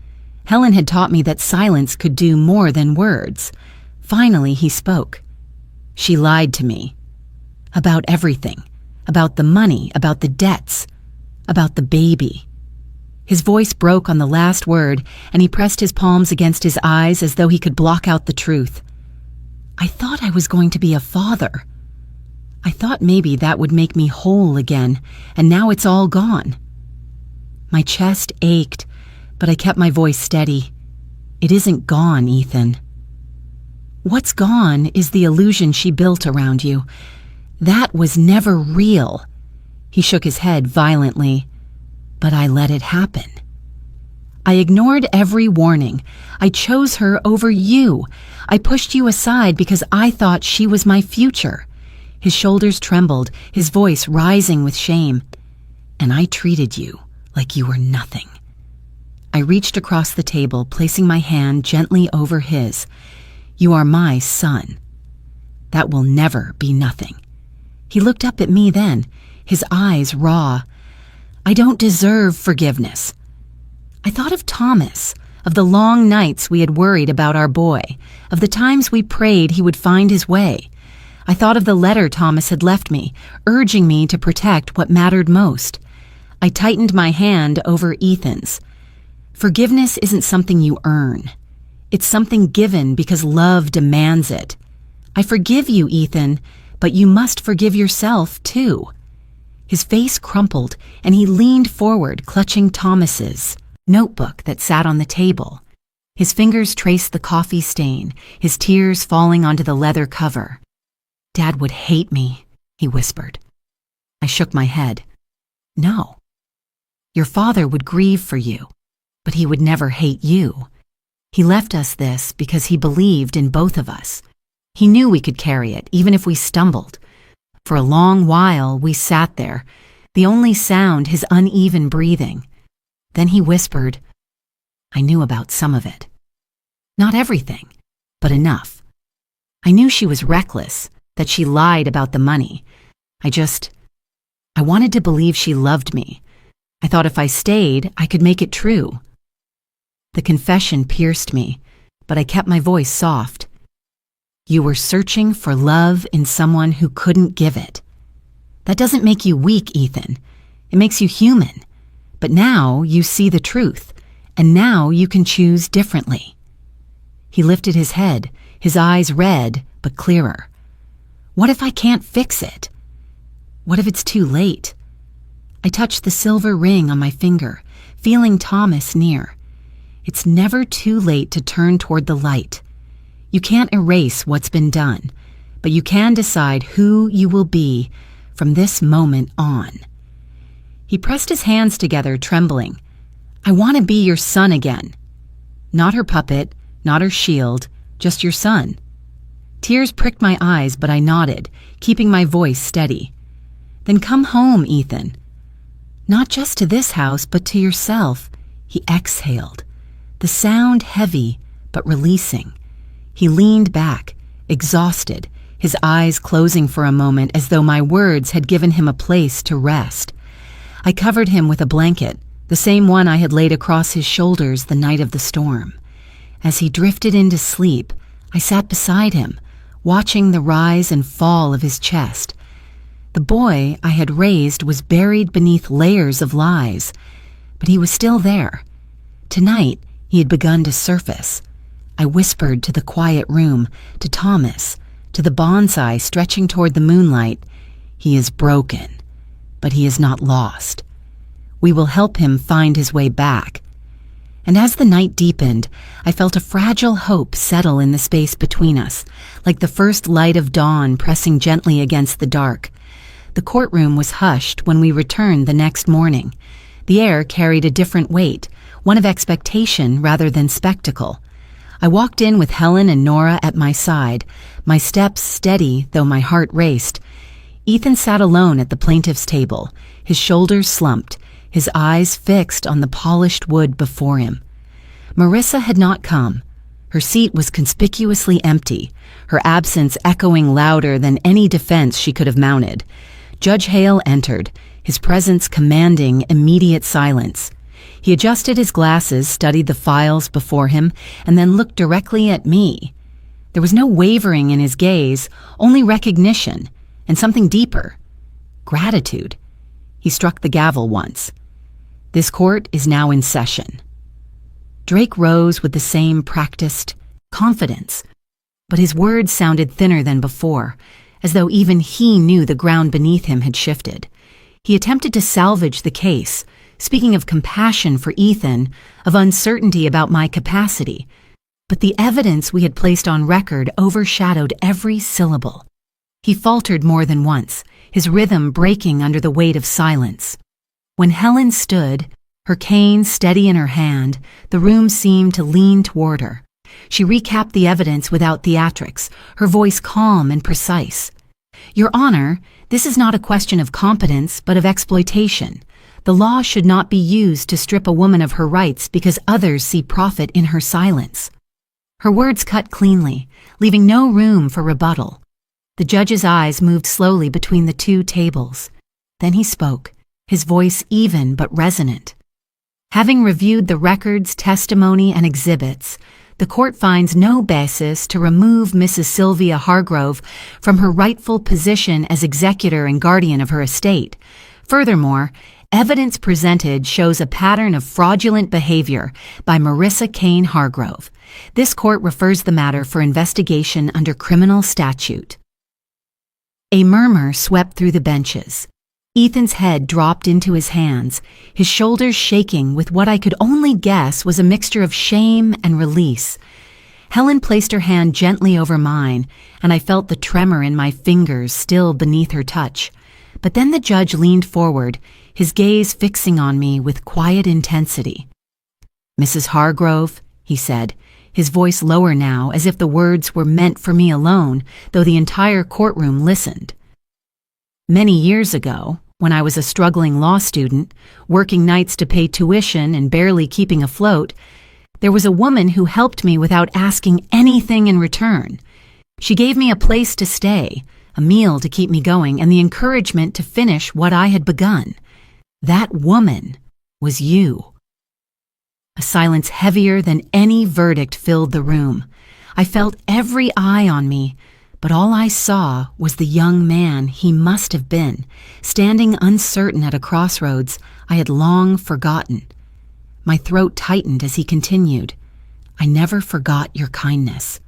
Helen had taught me that silence could do more than words. Finally, he spoke. "She lied to me. About everything. About the money, about the debts, about the baby." His voice broke on the last word, and he pressed his palms against his eyes as though he could block out the truth. "I thought I was going to be a father. I thought maybe that would make me whole again, and now it's all gone." My chest ached, but I kept my voice steady. "It isn't gone, Ethan. What's gone is the illusion she built around you. That was never real." He shook his head violently. "But I let it happen. I ignored every warning. I chose her over you. I pushed you aside because I thought she was my future." His shoulders trembled, his voice rising with shame. "And I treated you like you were nothing." I reached across the table, placing my hand gently over his. "You are my son. That will never be nothing." He looked up at me then, his eyes raw. "I don't deserve forgiveness." I thought of Thomas, of the long nights we had worried about our boy, of the times we prayed he would find his way. I thought of the letter Thomas had left me, urging me to protect what mattered most. I tightened my hand over Ethan's. Forgiveness isn't something you earn. It's something given because love demands it. I forgive you, Ethan, but you must forgive yourself, too. His face crumpled, and he leaned forward, clutching Thomas's notebook that sat on the table. His fingers traced the coffee stain, his tears falling onto the leather cover. "Dad would hate me," he whispered. I shook my head. "No. Your father would grieve for you, but he would never hate you. He left us this because he believed in both of us. He knew we could carry it, even if we stumbled. For a long while, we sat there, the only sound his uneven breathing. Then he whispered, 'I knew about some of it. Not everything, but enough. I knew she was reckless, that she lied about the money. I wanted to believe she loved me. I thought if I stayed, I could make it true.' The confession pierced me, but I kept my voice soft. 'You were searching for love in someone who couldn't give it. That doesn't make you weak, Ethan. It makes you human. But now you see the truth, and now you can choose differently.' He lifted his head, his eyes red but clearer. 'What if I can't fix it? What if it's too late?' I touched the silver ring on my finger, feeling Thomas near. It's never too late to turn toward the light. You can't erase what's been done, but you can decide who you will be from this moment on. He pressed his hands together, trembling. I want to be your son again. Not her puppet, not her shield, just your son. Tears pricked my eyes, but I nodded, keeping my voice steady. Then come home, Ethan. Not just to this house, but to yourself. He exhaled, the sound heavy but releasing. He leaned back, exhausted, his eyes closing for a moment as though my words had given him a place to rest. I covered him with a blanket, the same one I had laid across his shoulders the night of the storm. As he drifted into sleep, I sat beside him, watching the rise and fall of his chest. The boy I had raised was buried beneath layers of lies, but he was still there. Tonight, he had begun to surface. I whispered to the quiet room, to Thomas, to the bonsai stretching toward the moonlight, he is broken, but he is not lost. We will help him find his way back. And as the night deepened, I felt a fragile hope settle in the space between us, like the first light of dawn pressing gently against the dark. The courtroom was hushed when we returned the next morning. The air carried a different weight, one of expectation rather than spectacle. I walked in with Helen and Nora at my side, my steps steady though my heart raced. Ethan sat alone at the plaintiff's table, his shoulders slumped, his eyes fixed on the polished wood before him. Marissa had not come. Her seat was conspicuously empty, her absence echoing louder than any defense she could have mounted. Judge Hale entered, his presence commanding immediate silence. He adjusted his glasses, studied the files before him, and then looked directly at me. There was no wavering in his gaze, only recognition, and something deeper. Gratitude. He struck the gavel once. This court is now in session. Drake rose with the same practiced confidence, but his words sounded thinner than before, as though even he knew the ground beneath him had shifted. He attempted to salvage the case, speaking of compassion for Ethan, of uncertainty about my capacity, but the evidence we had placed on record overshadowed every syllable. He faltered more than once, his rhythm breaking under the weight of silence. When Helen stood, her cane steady in her hand, the room seemed to lean toward her. She recapped the evidence without theatrics, her voice calm and precise. Your Honor, this is not a question of competence, but of exploitation. The law should not be used to strip a woman of her rights because others see profit in her silence. Her words cut cleanly, leaving no room for rebuttal. The judge's eyes moved slowly between the two tables. Then he spoke, his voice even but resonant. Having reviewed the records, testimony, and exhibits, the court finds no basis to remove Mrs. Sylvia Hargrove from her rightful position as executor and guardian of her estate. Furthermore, evidence presented shows a pattern of fraudulent behavior by Marissa Kane Hargrove. This court refers the matter for investigation under criminal statute. A murmur swept through the benches. Ethan's head dropped into his hands, his shoulders shaking with what I could only guess was a mixture of shame and release. Helen placed her hand gently over mine, and I felt the tremor in my fingers still beneath her touch. But then the judge leaned forward, his gaze fixing on me with quiet intensity. Mrs. Hargrove, he said, his voice lower now as if the words were meant for me alone, though the entire courtroom listened. Many years ago, when I was a struggling law student, working nights to pay tuition and barely keeping afloat, there was a woman who helped me without asking anything in return. She gave me a place to stay, a meal to keep me going, and the encouragement to finish what I had begun. That woman was you. A silence heavier than any verdict filled the room. I felt every eye on me, but all I saw was the young man he must have been, standing uncertain at a crossroads I had long forgotten. My throat tightened as he continued. I never forgot your kindness.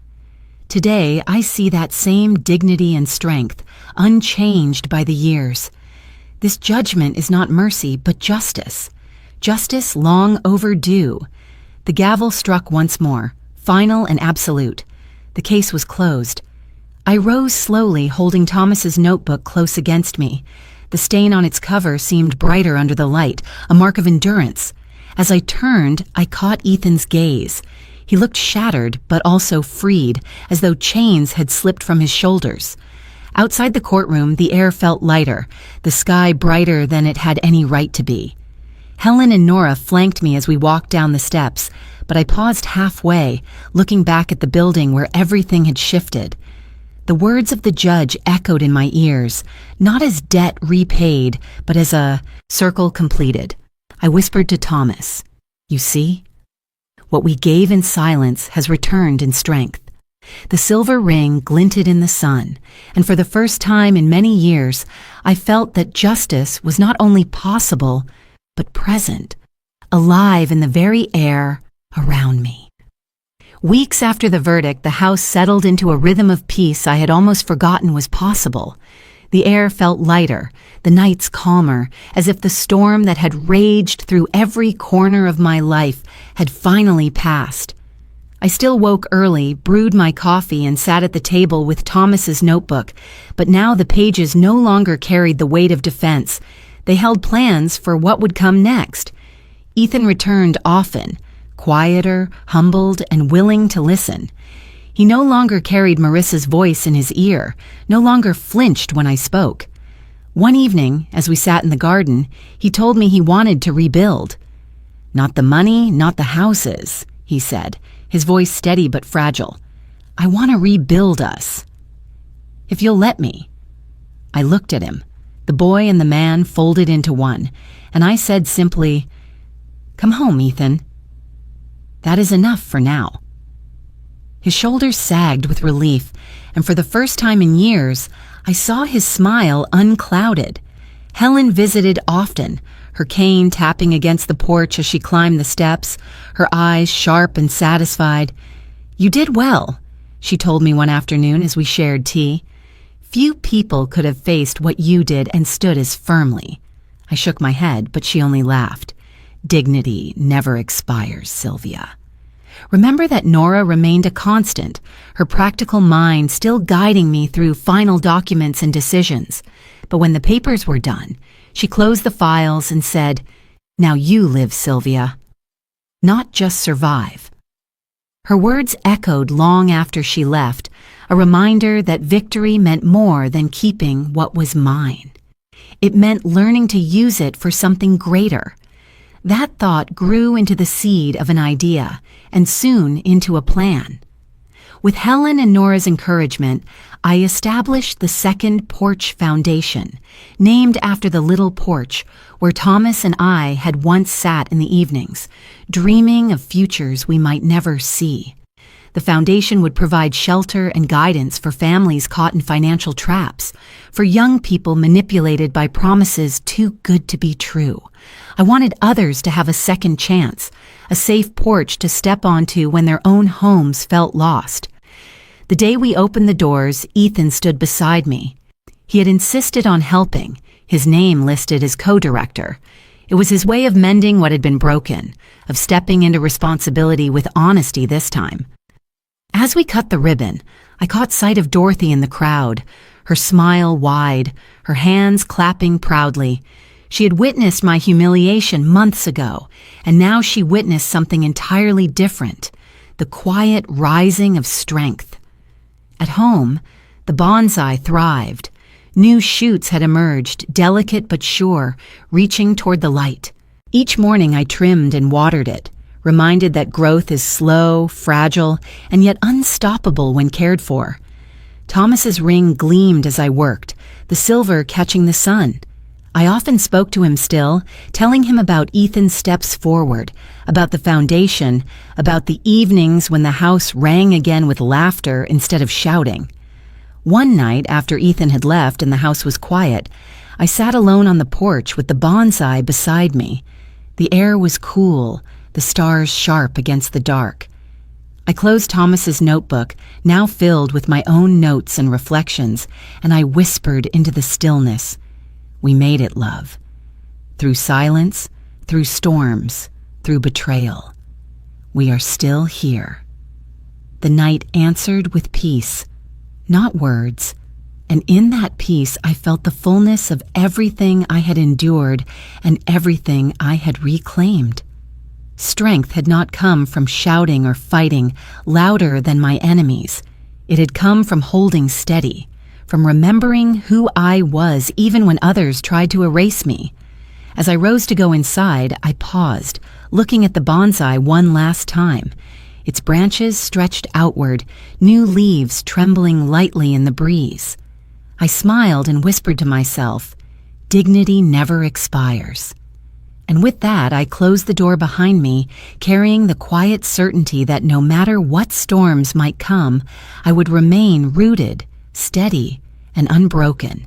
Today, I see that same dignity and strength, unchanged by the years. This judgment is not mercy, but justice. Justice long overdue. The gavel struck once more, final and absolute. The case was closed. I rose slowly, holding Thomas's notebook close against me. The stain on its cover seemed brighter under the light, a mark of endurance. As I turned, I caught Ethan's gaze. He looked shattered, but also freed, as though chains had slipped from his shoulders. Outside the courtroom, the air felt lighter, the sky brighter than it had any right to be. Helen and Nora flanked me as we walked down the steps, but I paused halfway, looking back at the building where everything had shifted. The words of the judge echoed in my ears, not as debt repaid, but as a circle completed. I whispered to Thomas, "You see? What we gave in silence has returned in strength." The silver ring glinted in the sun, and for the first time in many years, I felt that justice was not only possible, but present, alive in the very air around me. Weeks after the verdict, the house settled into a rhythm of peace I had almost forgotten was possible. The air felt lighter, the nights calmer, as if the storm that had raged through every corner of my life had finally passed. I still woke early, brewed my coffee, and sat at the table with Thomas's notebook, but now the pages no longer carried the weight of defense. They held plans for what would come next. Ethan returned often, quieter, humbled, and willing to listen. He no longer carried Marissa's voice in his ear, no longer flinched when I spoke. One evening, as we sat in the garden, he told me he wanted to rebuild. "Not the money, not the houses," he said, his voice steady but fragile. "I want to rebuild us. If you'll let me." I looked at him, the boy and the man folded into one, and I said simply, "Come home, Ethan. That is enough for now." His shoulders sagged with relief, and for the first time in years, I saw his smile unclouded. Helen visited often, her cane tapping against the porch as she climbed the steps, her eyes sharp and satisfied. "You did well," she told me one afternoon as we shared tea. "Few people could have faced what you did and stood as firmly." I shook my head, but she only laughed. "Dignity never expires, Sylvia." Remember that Nora remained a constant, her practical mind still guiding me through final documents and decisions. But when the papers were done, she closed the files and said, "Now you live, Sylvia. Not just survive." Her words echoed long after she left, a reminder that victory meant more than keeping what was mine. It meant learning to use it for something greater. That thought grew into the seed of an idea, and soon into a plan. With Helen and Nora's encouragement, I established the Second Porch Foundation, named after the little porch where Thomas and I had once sat in the evenings, dreaming of futures we might never see. The foundation would provide shelter and guidance for families caught in financial traps, for young people manipulated by promises too good to be true. I wanted others to have a second chance, a safe porch to step onto when their own homes felt lost. The day we opened the doors, Ethan stood beside me. He had insisted on helping, his name listed as co-director. It was his way of mending what had been broken, of stepping into responsibility with honesty this time. As we cut the ribbon, I caught sight of Dorothy in the crowd, her smile wide, her hands clapping proudly. She had witnessed my humiliation months ago, and now she witnessed something entirely different, the quiet rising of strength. At home, the bonsai thrived. New shoots had emerged, delicate but sure, reaching toward the light. Each morning I trimmed and watered it, reminded that growth is slow, fragile, and yet unstoppable when cared for. Thomas's ring gleamed as I worked, the silver catching the sun. I often spoke to him still, telling him about Ethan's steps forward, about the foundation, about the evenings when the house rang again with laughter instead of shouting. One night, after Ethan had left and the house was quiet, I sat alone on the porch with the bonsai beside me. The air was cool, the stars sharp against the dark. I closed Thomas's notebook, now filled with my own notes and reflections, and I whispered into the stillness. We made it, love. Through silence, through storms, through betrayal. We are still here. The night answered with peace, not words, and in that peace I felt the fullness of everything I had endured and everything I had reclaimed. Strength had not come from shouting or fighting louder than my enemies. It had come from holding steady, from remembering who I was even when others tried to erase me. As I rose to go inside, I paused, looking at the bonsai one last time. Its branches stretched outward, new leaves trembling lightly in the breeze. I smiled and whispered to myself, "Dignity never expires." And with that, I closed the door behind me, carrying the quiet certainty that no matter what storms might come, I would remain rooted, steady, and unbroken,